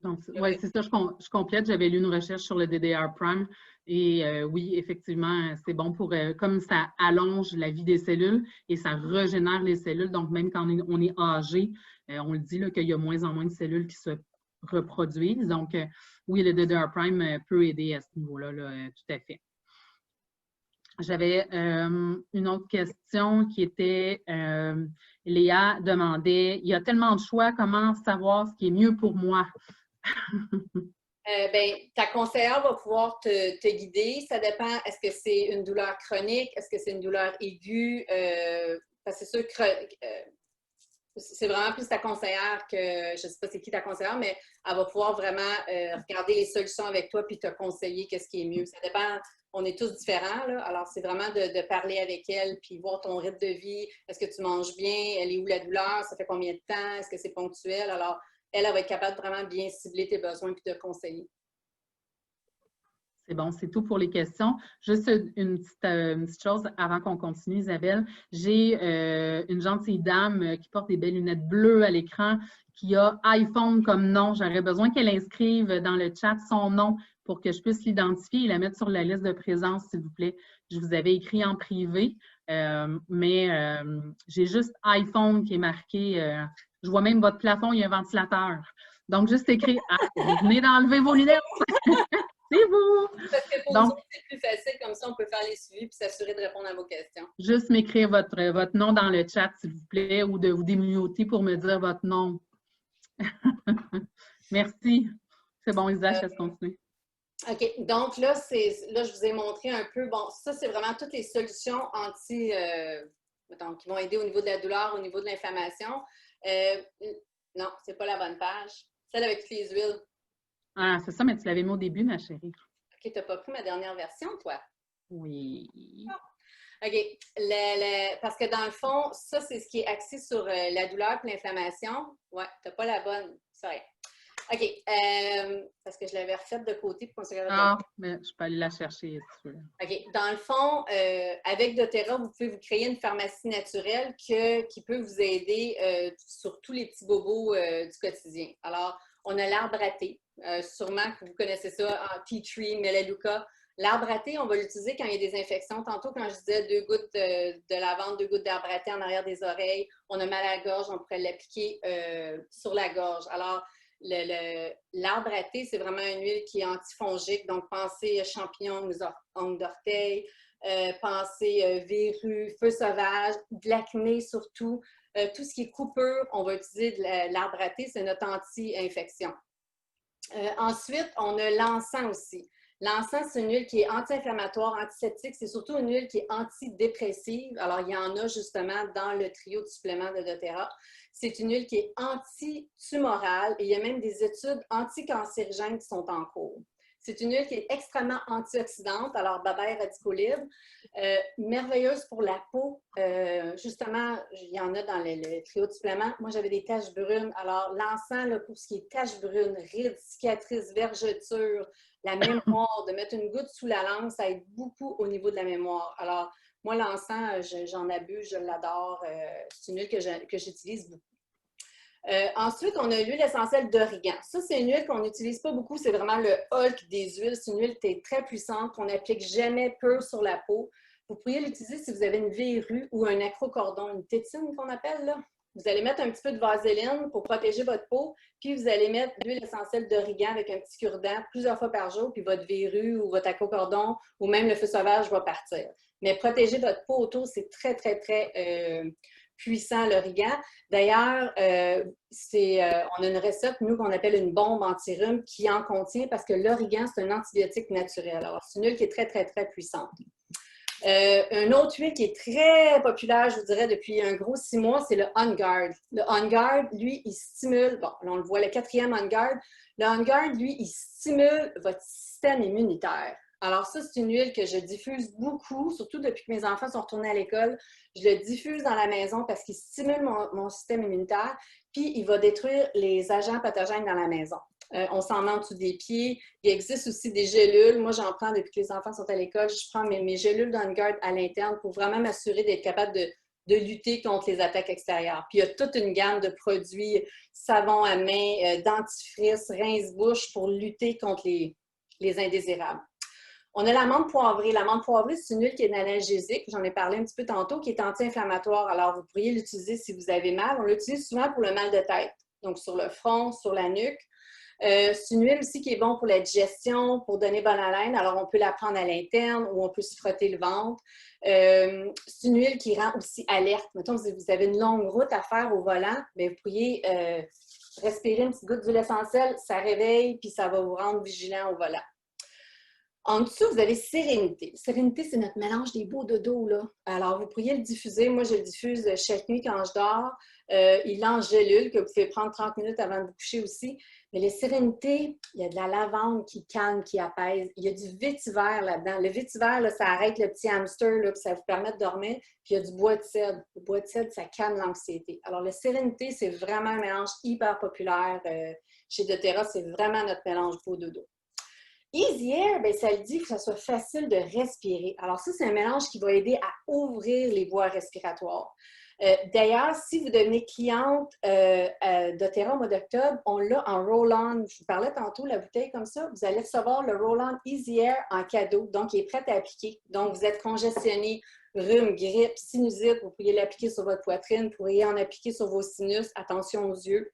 Speaker 2: Oui, c'est ça, je complète. J'avais lu une recherche sur le DDR Prime et oui, effectivement, c'est bon pour, comme ça allonge la vie des cellules et ça régénère les cellules. Donc, même quand on est âgé, on le dit qu'il y a moins en moins de cellules qui se reproduisent. Donc, oui, le DDR Prime peut aider à ce niveau-là, tout à fait. J'avais une autre question qui était, Léa demandait, il y a tellement de choix, comment savoir ce qui est mieux pour moi?
Speaker 1: Ben, ta conseillère va pouvoir te guider. Ça dépend, est-ce que c'est une douleur chronique? Est-ce que c'est une douleur aiguë? Parce que c'est sûr que c'est vraiment plus ta conseillère que, je ne sais pas c'est qui ta conseillère, mais elle va pouvoir vraiment regarder les solutions avec toi puis te conseiller qu'est-ce qui est mieux. Ça dépend, on est tous différents, là. Alors, c'est vraiment de parler avec elle puis voir ton rythme de vie. Est-ce que tu manges bien? Elle est où la douleur? Ça fait combien de temps? Est-ce que c'est ponctuel? Alors, elle va être capable de vraiment bien cibler tes besoins puis te conseiller.
Speaker 2: C'est bon, c'est tout pour les questions. Juste une petite chose avant qu'on continue, Isabelle. J'ai une gentille dame qui porte des belles lunettes bleues à l'écran, qui a iPhone comme nom. J'aurais besoin qu'elle inscrive dans le chat son nom pour que je puisse l'identifier et la mettre sur la liste de présence, s'il vous plaît. Je vous avais écrit en privé, mais j'ai juste iPhone qui est marqué. Je vois même votre plafond, il y a un ventilateur. Donc, juste écrire « vous venez d'enlever vos lunettes! » C'est vous!
Speaker 1: Parce que pour nous, c'est plus facile, comme ça, on peut faire les suivis et s'assurer de répondre à vos questions.
Speaker 2: Juste m'écrire votre nom dans le chat, s'il vous plaît, ou de vous démuter pour me dire votre nom. Merci. C'est bon, Isa, je laisse continuer.
Speaker 1: OK. Donc, là, je vous ai montré un peu. Bon, ça, c'est vraiment toutes les solutions qui vont aider au niveau de la douleur, au niveau de l'inflammation. Non, c'est pas la bonne page. Celle avec toutes les huiles.
Speaker 2: Ah, c'est ça, mais tu l'avais mis au début, ma chérie.
Speaker 1: OK, tu n'as pas pris ma dernière version, toi?
Speaker 2: Oui.
Speaker 1: OK. Parce que dans le fond, ça, c'est ce qui est axé sur la douleur et l'inflammation. Ouais, tu n'as pas la bonne. C'est vrai. OK. Parce que je l'avais refaite de côté pour qu'on se regarde.
Speaker 2: Ah, mais je peux aller la chercher.
Speaker 1: OK. Dans le fond, avec doTERRA, vous pouvez vous créer une pharmacie naturelle qui peut vous aider sur tous les petits bobos du quotidien. Alors, on a l'arbre à thé. Sûrement que vous connaissez ça en tea tree, melaleuca. L'arbre à thé, on va l'utiliser quand il y a des infections. Tantôt, quand je disais 2 gouttes de lavande, 2 gouttes d'arbre à thé en arrière des oreilles, on a mal à la gorge, on pourrait l'appliquer sur la gorge. Alors, l'arbre à thé, c'est vraiment une huile qui est antifongique. Donc, pensez champignons, ongles d'orteil, pensez verrues, feu sauvage, de l'acné surtout. Tout ce qui est coupure, on va utiliser de l'arbre à thé, c'est notre anti-infection. Ensuite, on a l'encens aussi. L'encens, c'est une huile qui est anti-inflammatoire, antiseptique. C'est surtout une huile qui est antidépressive. Alors, il y en a justement dans le trio de suppléments de doTERRA. C'est une huile qui est anti-tumorale et il y a même des études anticancérigènes qui sont en cours. C'est une huile qui est extrêmement antioxydante, alors bye-bye radicaux libres. Merveilleuse pour la peau. Justement, il y en a dans le trio de suppléments. Moi, j'avais des taches brunes. Alors, l'encens, pour ce qui est taches brunes, rides, cicatrices, vergetures, la mémoire, de mettre une goutte sous la langue, ça aide beaucoup au niveau de la mémoire. Alors, moi, l'encens, j'en abuse, je l'adore. C'est une huile que j'utilise beaucoup. Ensuite, on a l'huile essentielle d'origan. Ça, c'est une huile qu'on n'utilise pas beaucoup. C'est vraiment le Hulk des huiles. C'est une huile qui est très puissante, qu'on n'applique jamais peu sur la peau. Vous pourriez l'utiliser si vous avez une verrue ou un acrocordon, une tétine qu'on appelle, là. Vous allez mettre un petit peu de vaseline pour protéger votre peau, puis vous allez mettre l'huile essentielle d'origan avec un petit cure-dent plusieurs fois par jour, puis votre verrue ou votre acrocordon ou même le feu sauvage va partir. Mais protéger votre peau autour, c'est très, très, très puissant, l'origan. D'ailleurs, on a une recette, nous, qu'on appelle une bombe anti-rhume qui en contient parce que l'origan, c'est un antibiotique naturel. Alors, c'est une huile qui est très, très, très puissante. Une autre huile qui est très populaire, je vous dirais, depuis un gros 6 mois, c'est le On Guard. Le On Guard, lui, il stimule, bon, là, on le voit, le 4e On Guard. Le On Guard, lui, il stimule votre système immunitaire. Alors ça, c'est une huile que je diffuse beaucoup, surtout depuis que mes enfants sont retournés à l'école. Je le diffuse dans la maison parce qu'il stimule mon système immunitaire, puis il va détruire les agents pathogènes dans la maison. On s'en met en dessous des pieds. Il existe aussi des gélules. Moi, j'en prends depuis que les enfants sont à l'école. Je prends mes gélules d'On Guard à l'interne pour vraiment m'assurer d'être capable de lutter contre les attaques extérieures. Puis, il y a toute une gamme de produits, savon à main, dentifrice, rince-bouche pour lutter contre les indésirables. On a l'amande poivrée. L'amande poivrée, c'est une huile qui est analgésique. J'en ai parlé un petit peu tantôt, qui est anti-inflammatoire. Alors, vous pourriez l'utiliser si vous avez mal. On l'utilise souvent pour le mal de tête. Donc, sur le front, sur la nuque. C'est une huile aussi qui est bonne pour la digestion, pour donner bonne haleine. Alors, on peut la prendre à l'interne ou on peut se frotter le ventre. C'est une huile qui rend aussi alerte. Mettons, si vous avez une longue route à faire au volant, bien, vous pourriez respirer une petite goutte d'huile essentielle, ça réveille, puis ça va vous rendre vigilant au volant. En dessous, vous avez Sérénité. Sérénité, c'est notre mélange des beaux dodos, là. Alors, vous pourriez le diffuser. Moi, je le diffuse chaque nuit quand je dors. Il est en gélule que vous pouvez prendre 30 minutes avant de vous coucher aussi. Mais les Sérénités, il y a de la lavande qui calme, qui apaise. Il y a du vétiver là-dedans. Le vétiver, là, ça arrête le petit hamster, là, puis ça vous permet de dormir. Puis il y a du bois de cèdre. Le bois de cèdre, ça calme l'anxiété. Alors, le Sérénité, c'est vraiment un mélange hyper populaire. Chez doTERRA, c'est vraiment notre mélange beau dodo. Easy Air, bien, ça le dit que ça soit facile de respirer. Alors ça, c'est un mélange qui va aider à ouvrir les voies respiratoires. D'ailleurs, si vous devenez cliente doTERRA au mois d'octobre, on l'a en roll-on. Je vous parlais tantôt, la bouteille comme ça. Vous allez recevoir le roll-on Easy Air en cadeau. Donc, il est prêt à appliquer. Donc, vous êtes congestionné, rhume, grippe, sinusite. Vous pourriez l'appliquer sur votre poitrine. Vous pourriez en appliquer sur vos sinus. Attention aux yeux.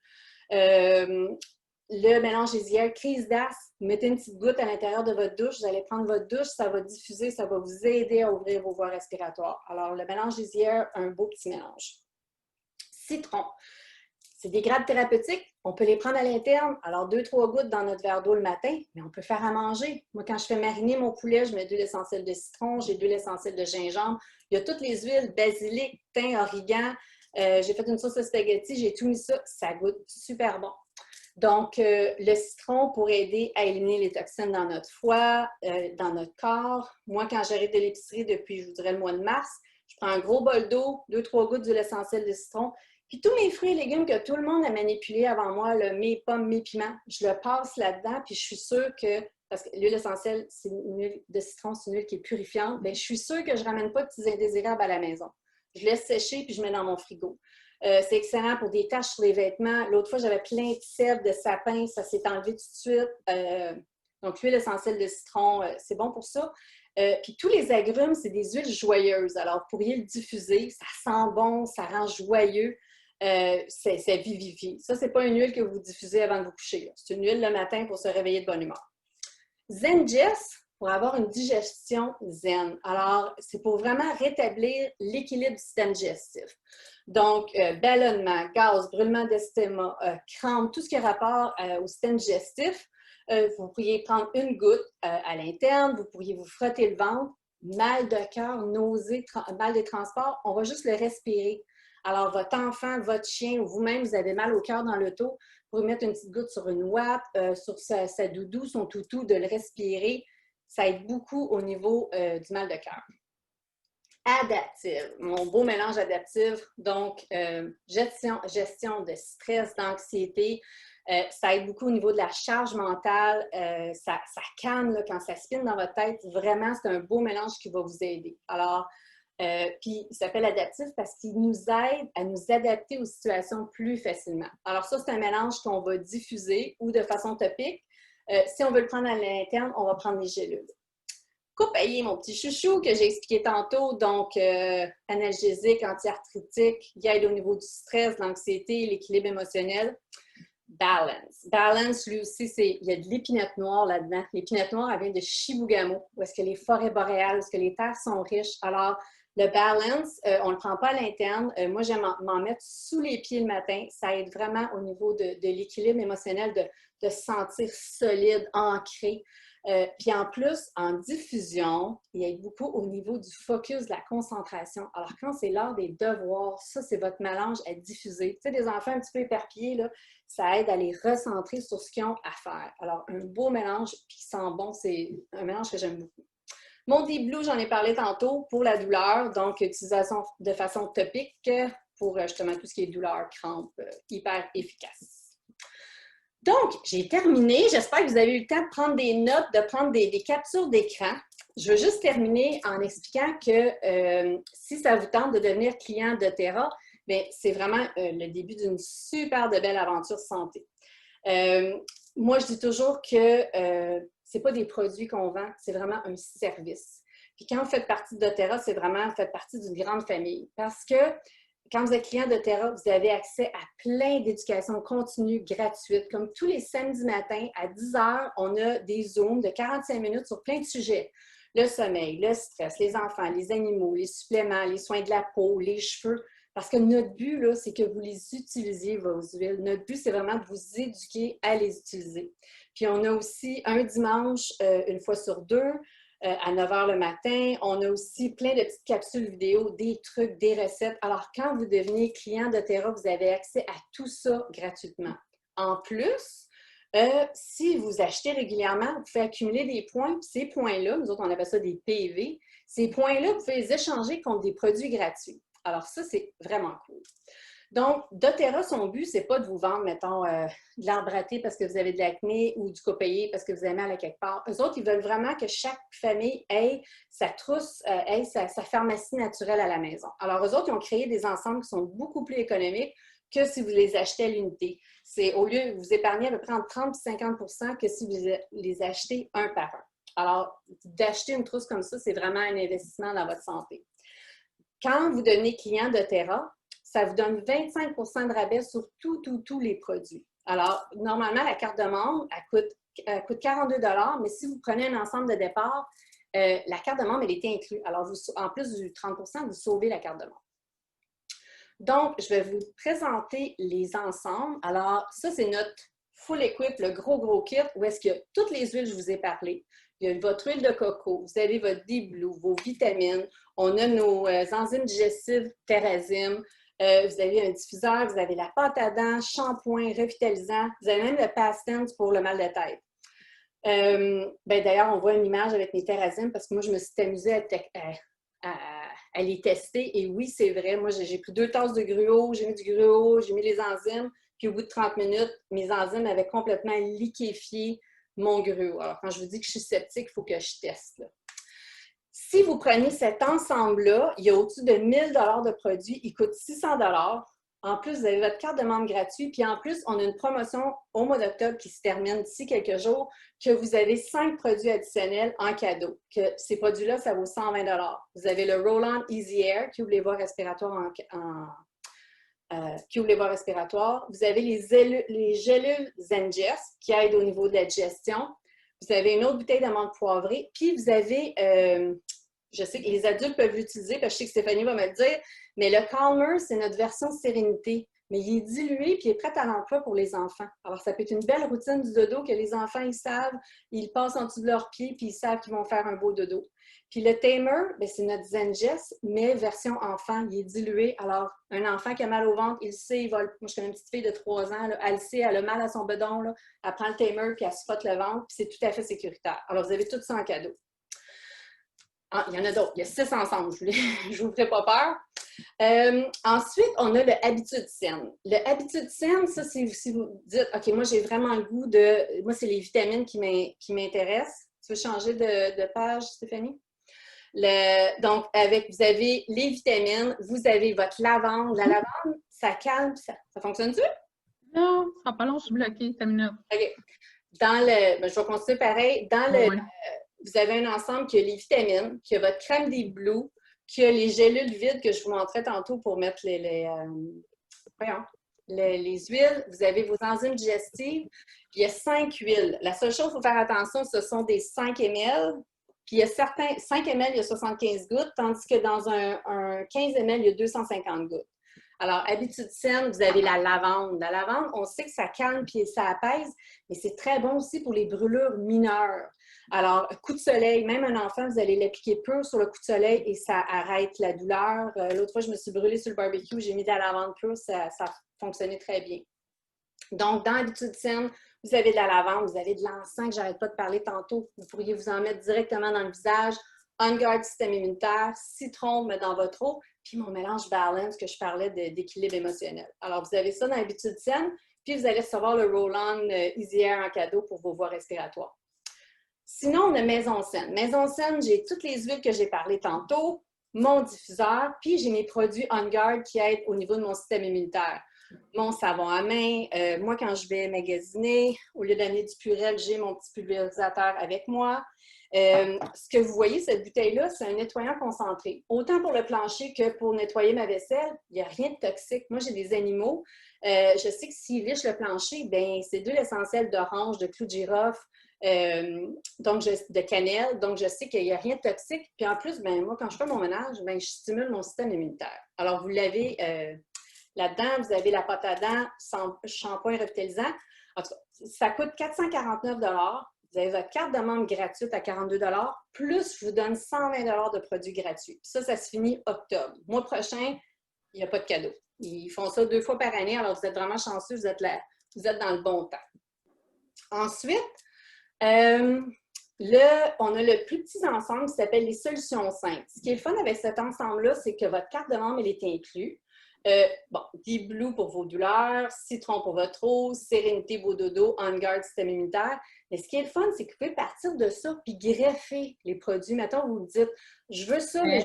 Speaker 1: Le mélange Easy Air, crise d'asthme, mettez une petite goutte à l'intérieur de votre douche, vous allez prendre votre douche, ça va diffuser, ça va vous aider à ouvrir vos voies respiratoires. Alors, le mélange Easy Air, un beau petit mélange. Citron, c'est des grades thérapeutiques, on peut les prendre à l'interne, alors 2-3 gouttes dans notre verre d'eau le matin, mais on peut faire à manger. Moi, quand je fais mariner mon poulet, je mets de l'huile essentielle de citron, j'ai de l'huile essentielle de gingembre, il y a toutes les huiles, basilic, thym, origan, j'ai fait une sauce à spaghetti, j'ai tout mis ça, ça goûte super bon. Donc, le citron pour aider à éliminer les toxines dans notre foie, dans notre corps. Moi, quand j'arrive de l'épicerie depuis, je vous dirais, le mois de mars, je prends un gros bol d'eau, 2-3 gouttes d'huile essentielle de citron. Puis tous mes fruits et légumes que tout le monde a manipulés avant moi, là, mes pommes, mes piments, je le passe là-dedans, puis je suis sûre que, parce que l'huile essentielle, c'est une huile de citron, c'est une huile qui est purifiante, bien, je suis sûre que je ne ramène pas de petits indésirables à la maison. Je laisse sécher, puis je mets dans mon frigo. C'est excellent pour des taches sur les vêtements. L'autre fois, j'avais plein de sève, de sapin, ça s'est enlevé tout de suite. Donc, l'huile essentielle de citron, c'est bon pour ça. Puis tous les agrumes, c'est des huiles joyeuses. Alors, vous pourriez le diffuser, ça sent bon, ça rend joyeux. C'est vivifié. Ça, c'est pas une huile que vous diffusez avant de vous coucher. C'est une huile le matin pour se réveiller de bonne humeur. Zengest, pour avoir une digestion zen. Alors, c'est pour vraiment rétablir l'équilibre du système digestif. Donc, ballonnement, gaz, brûlement d'estomac, crampes, tout ce qui a rapport au système digestif. Vous pourriez prendre une goutte à l'interne, vous pourriez vous frotter le ventre, mal de cœur, nausées, mal des transports, on va juste le respirer. Alors, votre enfant, votre chien ou vous-même, vous avez mal au cœur dans l'auto, vous pouvez mettre une petite goutte sur une ouate, sur sa doudou, son toutou, de le respirer. Ça aide beaucoup au niveau du mal de cœur. Adaptive, mon beau mélange adaptif, donc gestion de stress, d'anxiété, ça aide beaucoup au niveau de la charge mentale, ça calme là, quand ça spinne dans votre tête, vraiment c'est un beau mélange qui va vous aider. Alors, puis il s'appelle adaptif parce qu'il nous aide à nous adapter aux situations plus facilement. Alors ça, c'est un mélange qu'on va diffuser ou de façon topique. Si on veut le prendre à l'interne, on va prendre les gélules. Copaillé, mon petit chouchou que j'ai expliqué tantôt, donc analgésique, anti-arthritique, il aide au niveau du stress, de l'anxiété, l'équilibre émotionnel. Balance. Balance, lui aussi, il y a de l'épinette noire là-dedans. L'épinette noire, elle vient de Chibougamau, où est-ce que les forêts boréales, où est-ce que les terres sont riches. Alors, le balance, on ne le prend pas à l'interne. Moi, j'aime m'en mettre sous les pieds le matin. Ça aide vraiment au niveau de l'équilibre émotionnel, de se sentir solide, ancré. Puis en plus, en diffusion, il aide beaucoup au niveau du focus, de la concentration. Alors, quand c'est l'heure des devoirs, ça, c'est votre mélange à diffuser. Tu sais, des enfants un petit peu éparpillés, là, ça aide à les recentrer sur ce qu'ils ont à faire. Alors, un beau mélange qui sent bon, c'est un mélange que j'aime beaucoup. Mon Deep Blue, j'en ai parlé tantôt pour la douleur, donc utilisation de façon topique pour justement tout ce qui est douleur, crampe, hyper efficace. Donc, j'ai terminé. J'espère que vous avez eu le temps de prendre des notes, de prendre des captures d'écran. Je veux juste terminer en expliquant que si ça vous tente de devenir client de Terra, bien, c'est vraiment le début d'une super de belle aventure santé. Moi, je dis toujours que ce n'est pas des produits qu'on vend, c'est vraiment un service. Puis quand vous faites partie de Terra, c'est vraiment, vous faites partie d'une grande famille. Parce que quand vous êtes client de Terra, vous avez accès à plein d'éducation continue gratuite. Comme tous les samedis matins à 10 h, on a des Zooms de 45 minutes sur plein de sujets. Le sommeil, le stress, les enfants, les animaux, les suppléments, les soins de la peau, les cheveux. Parce que notre but, là, c'est que vous les utilisiez, vos huiles. Notre but, c'est vraiment de vous éduquer à les utiliser. Puis, on a aussi un dimanche, une fois sur deux, à 9 h le matin. On a aussi plein de petites capsules vidéo, des trucs, des recettes. Alors, quand vous devenez client de Terra, vous avez accès à tout ça gratuitement. En plus, si vous achetez régulièrement, vous pouvez accumuler des points. Puis ces points-là, nous autres, on appelle ça des PV. Ces points-là, vous pouvez les échanger contre des produits gratuits. Alors, ça, c'est vraiment cool. Donc, doTERRA, son but, c'est pas de vous vendre, mettons, de l'arbre à thé parce que vous avez de l'acné ou du copaillé parce que vous aimez aller quelque part. Eux autres, ils veulent vraiment que chaque famille ait sa trousse, ait sa pharmacie naturelle à la maison. Alors, eux autres, ils ont créé des ensembles qui sont beaucoup plus économiques que si vous les achetez à l'unité. C'est au lieu, vous épargnez à peu près entre 30 et 50 % que si vous les achetez un par un. Alors, d'acheter une trousse comme ça, c'est vraiment un investissement dans votre santé. Quand vous devenez client de Terra, ça vous donne 25 % de rabais sur tous les produits. Alors, normalement, la carte de membre, elle coûte 42 $, mais si vous prenez un ensemble de départ, la carte de membre, elle est inclue. Alors, en plus du 30 %, vous sauvez la carte de membre. Donc, je vais vous présenter les ensembles. Alors, ça, c'est notre full equip, le gros kit, où est-ce qu'il y a toutes les huiles que je vous ai parlé. Il y a votre huile de coco, vous avez votre Deep Blue, vos vitamines, on a nos enzymes digestives Terrazym, vous avez un diffuseur, vous avez la pâte à dents, shampoing, revitalisant, vous avez même le Pastens pour le mal de tête. D'ailleurs, on voit une image avec mes Terrazym parce que moi, je me suis amusée à elle est testée. Et oui, c'est vrai, moi, j'ai pris 2 tasses de gruau, j'ai mis du gruau, j'ai mis les enzymes, puis au bout de 30 minutes, mes enzymes avaient complètement liquéfié mon gruau. Alors, quand je vous dis que je suis sceptique, il faut que je teste, là. Si vous prenez cet ensemble-là, il y a au-dessus de 1000 $ de produits, il coûte 600 $. En plus, vous avez votre carte de membre gratuite. Puis en plus, on a une promotion au mois d'octobre qui se termine d'ici quelques jours, que vous avez 5 produits additionnels en cadeau. Que ces produits-là, ça vaut 120 $. Vous avez le Roll-On Easy Air qui ouvre les voies respiratoires qui ouvre les voies respiratoires. Vous avez les gélules Zengest qui aident au niveau de la digestion. Vous avez une autre bouteille d'amande poivrée. Puis vous avez, je sais que les adultes peuvent l'utiliser, parce que je sais que Stéphanie va me le dire, mais le Calmer, c'est notre version Sérénité. Mais il est dilué puis il est prêt à l'emploi pour les enfants. Alors, ça peut être une belle routine du dodo que les enfants, ils savent, ils passent en dessous de leurs pieds puis ils savent qu'ils vont faire un beau dodo. Puis le Tamer, c'est notre Zengest, mais version enfant, il est dilué. Alors, un enfant qui a mal au ventre, il sait, il va... Moi, je connais une petite fille de 3 ans, là, elle sait, elle a mal à son bedon, là, elle prend le Tamer puis elle se frotte le ventre, puis c'est tout à fait sécuritaire. Alors, vous avez tout ça en cadeau. Ah, il y en a d'autres. Il y a 6 ensemble. Je ne vous ferai pas peur. Ensuite, on a le Habitude saine. Le Habitude saine, ça, c'est si vous dites, OK, moi, j'ai vraiment le goût de... Moi, c'est les vitamines qui m'intéressent. Tu veux changer de page, Stéphanie? Donc, vous avez les vitamines, vous avez votre lavande. La lavande, ça calme. Ça fonctionne-tu?
Speaker 2: Non, ça n'a pas long, je suis bloquée. T'as une minute.
Speaker 1: OK. Je vais continuer pareil. Vous avez un ensemble qui a les vitamines, qui a votre crème des Blue, qui a les gélules vides que je vous montrais tantôt pour mettre les huiles. Vous avez vos enzymes digestives. Puis il y a 5 huiles. La seule chose qu'il faut faire attention, ce sont des 5 ml. Puis il y a 5 ml, il y a 75 gouttes, tandis que dans un 15 ml, il y a 250 gouttes. Alors, Habitude saine, vous avez la lavande. La lavande, on sait que ça calme et ça apaise, mais c'est très bon aussi pour les brûlures mineures. Alors, coup de soleil, même un enfant, vous allez l'appliquer pur sur le coup de soleil et ça arrête la douleur. L'autre fois, je me suis brûlée sur le barbecue, j'ai mis de la lavande pure, ça fonctionnait très bien. Donc, dans Habitude saine, vous avez de la lavande, vous avez de l'encens que j'arrête pas de parler tantôt. Vous pourriez vous en mettre directement dans le visage. On Guard système immunitaire, citron, mais dans votre eau, puis mon mélange balance que je parlais d'équilibre émotionnel. Alors, vous avez ça dans Habitude saine, puis vous allez recevoir le Roll-On Easy Air en cadeau pour vos voies respiratoires. Sinon, on a Maison Saine. Maison Saine, j'ai toutes les huiles que j'ai parlé tantôt, mon diffuseur, puis j'ai mes produits On Guard qui aident au niveau de mon système immunitaire. Mon savon à main, moi, quand je vais magasiner, au lieu d'amener du Purell, j'ai mon petit pulvérisateur avec moi. Ce que vous voyez, cette bouteille-là, c'est un nettoyant concentré. Autant pour le plancher que pour nettoyer ma vaisselle, il n'y a rien de toxique. Moi, j'ai des animaux. Je sais que s'ils lichent le plancher, c'est d'huile essentielle d'orange, de clou de girofle, de cannelle. Donc, je sais qu'il n'y a rien de toxique. Puis en plus, moi, quand je fais mon ménage, je stimule mon système immunitaire. Alors, vous l'avez là-dedans, vous avez la pâte à dents, shampoing revitalisant. En tout cas, ça coûte 449 $. Vous avez votre carte de membre gratuite à 42 $, plus je vous donne 120 $ de produits gratuits. Puis ça se finit octobre. Le mois prochain, il n'y a pas de cadeau. Ils font ça 2 fois par année, alors vous êtes vraiment chanceux, vous êtes dans le bon temps. Ensuite, on a le plus petit ensemble qui s'appelle les solutions simples. Ce qui est le fun avec cet ensemble-là, c'est que votre carte de membre, elle est inclue. Deep Blue pour vos douleurs, citron pour votre eau, sérénité, vos dodos, On Guard, système immunitaire. Mais ce qui est le fun, c'est que vous pouvez partir de ça puis greffer les produits. Mettons, vous vous dites, je veux ça, mais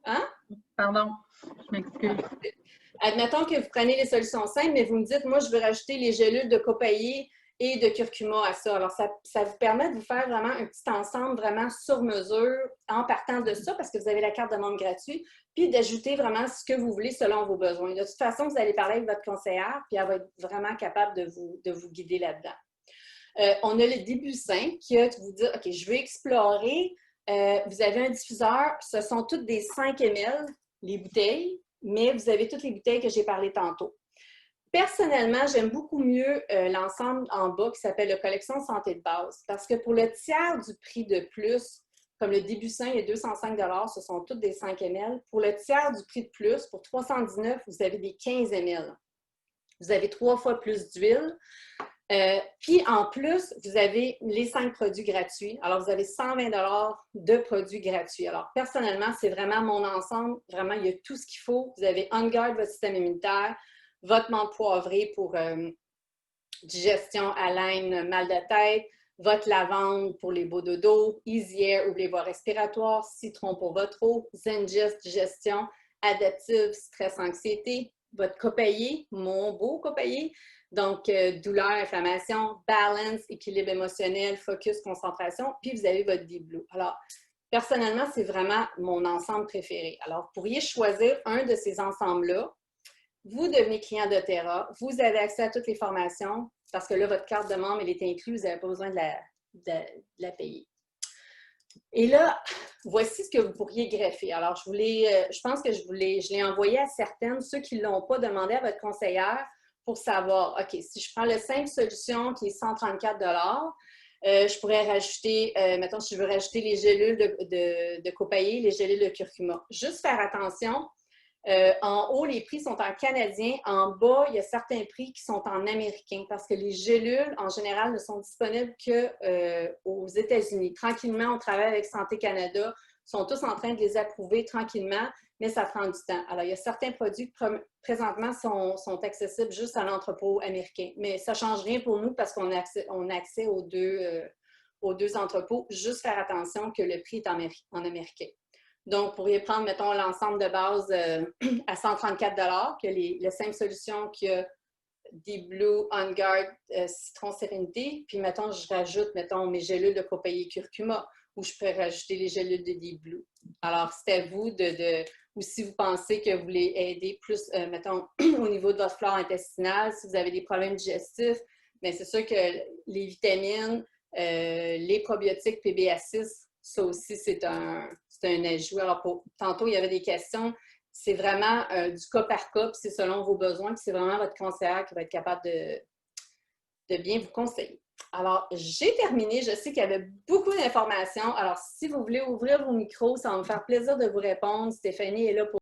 Speaker 1: Hein?
Speaker 2: Pardon, je m'excuse.
Speaker 1: Admettons que vous prenez les solutions simples, mais vous me dites, moi, je veux rajouter les gélules de copaïer et de curcuma à ça. Alors, ça vous permet de vous faire vraiment un petit ensemble vraiment sur mesure en partant de ça, parce que vous avez la carte de membre gratuite, puis d'ajouter vraiment ce que vous voulez selon vos besoins. De toute façon, vous allez parler avec votre conseillère, puis elle va être vraiment capable de vous guider là-dedans. On a le début sain qui est de vous dire, OK, je veux explorer. Vous avez un diffuseur, ce sont toutes des 5 ml, les bouteilles, mais vous avez toutes les bouteilles que j'ai parlé tantôt. Personnellement, j'aime beaucoup mieux l'ensemble en bas qui s'appelle le Collection Santé de base parce que pour le tiers du prix de plus, comme le début sain est 205 $, ce sont toutes des 5 ml. Pour le tiers du prix de plus, pour 319 $, vous avez des 15 ml. Vous avez 3 fois plus d'huile. Puis en plus, vous avez les 5 produits gratuits. Alors, vous avez 120 de produits gratuits. Alors, personnellement, c'est vraiment mon ensemble. Vraiment, il y a tout ce qu'il faut. Vous avez On Guard, votre système immunitaire, votre menthe poivrée pour digestion, haleine, mal de tête, votre lavande pour les beaux dodos, Easy Air ou les voies respiratoires, citron pour votre eau, Zengest, digestion, adaptive, stress, anxiété, votre copaillé, mon beau copaillé, donc douleur, inflammation, balance, équilibre émotionnel, focus, concentration, puis vous avez votre Deep Blue. Alors, personnellement, c'est vraiment mon ensemble préféré. Alors, vous pourriez choisir un de ces ensembles-là. Vous devenez client d'Otera, vous avez accès à toutes les formations, parce que là, votre carte de membre, elle est incluse, vous n'avez pas besoin de la payer. Et là, voici ce que vous pourriez greffer. Alors, je pense que je l'ai envoyé à certaines, ceux qui ne l'ont pas demandé à votre conseillère, pour savoir, OK, si je prends le simple solution qui est 134 je pourrais rajouter, mettons, si je veux rajouter les gélules de copaillé, les gélules de curcuma. Juste faire attention, en haut, les prix sont en canadien. En bas, il y a certains prix qui sont en américain parce que les gélules, en général, ne sont disponibles qu'aux États-Unis. Tranquillement, on travaille avec Santé Canada. Ils sont tous en train de les approuver tranquillement, mais ça prend du temps. Alors, il y a certains produits qui, présentement, sont accessibles juste à l'entrepôt américain. Mais ça ne change rien pour nous parce qu'on a accès aux deux entrepôts. Juste faire attention que le prix est en américain. Donc, vous pourriez prendre, mettons, l'ensemble de base à 134 que le simple solution qui a Deep Blue, On Guard, Citron Sérénité. Puis, mettons, je rajoute, mettons, mes gélules de copaillé curcuma ou je pourrais rajouter les gélules de Deep Blue. Alors, c'est à vous ou si vous pensez que vous voulez aider plus, mettons, au niveau de votre flore intestinale, si vous avez des problèmes digestifs, mais c'est sûr que les vitamines, les probiotiques PBA6, ça aussi, c'est un ajout. Alors, tantôt, il y avait des questions. C'est vraiment du cas par cas, puis c'est selon vos besoins, puis c'est vraiment votre conseillère qui va être capable de bien vous conseiller. Alors, j'ai terminé. Je sais qu'il y avait beaucoup d'informations. Alors, si vous voulez ouvrir vos micros, ça va me faire plaisir de vous répondre. Stéphanie est là pour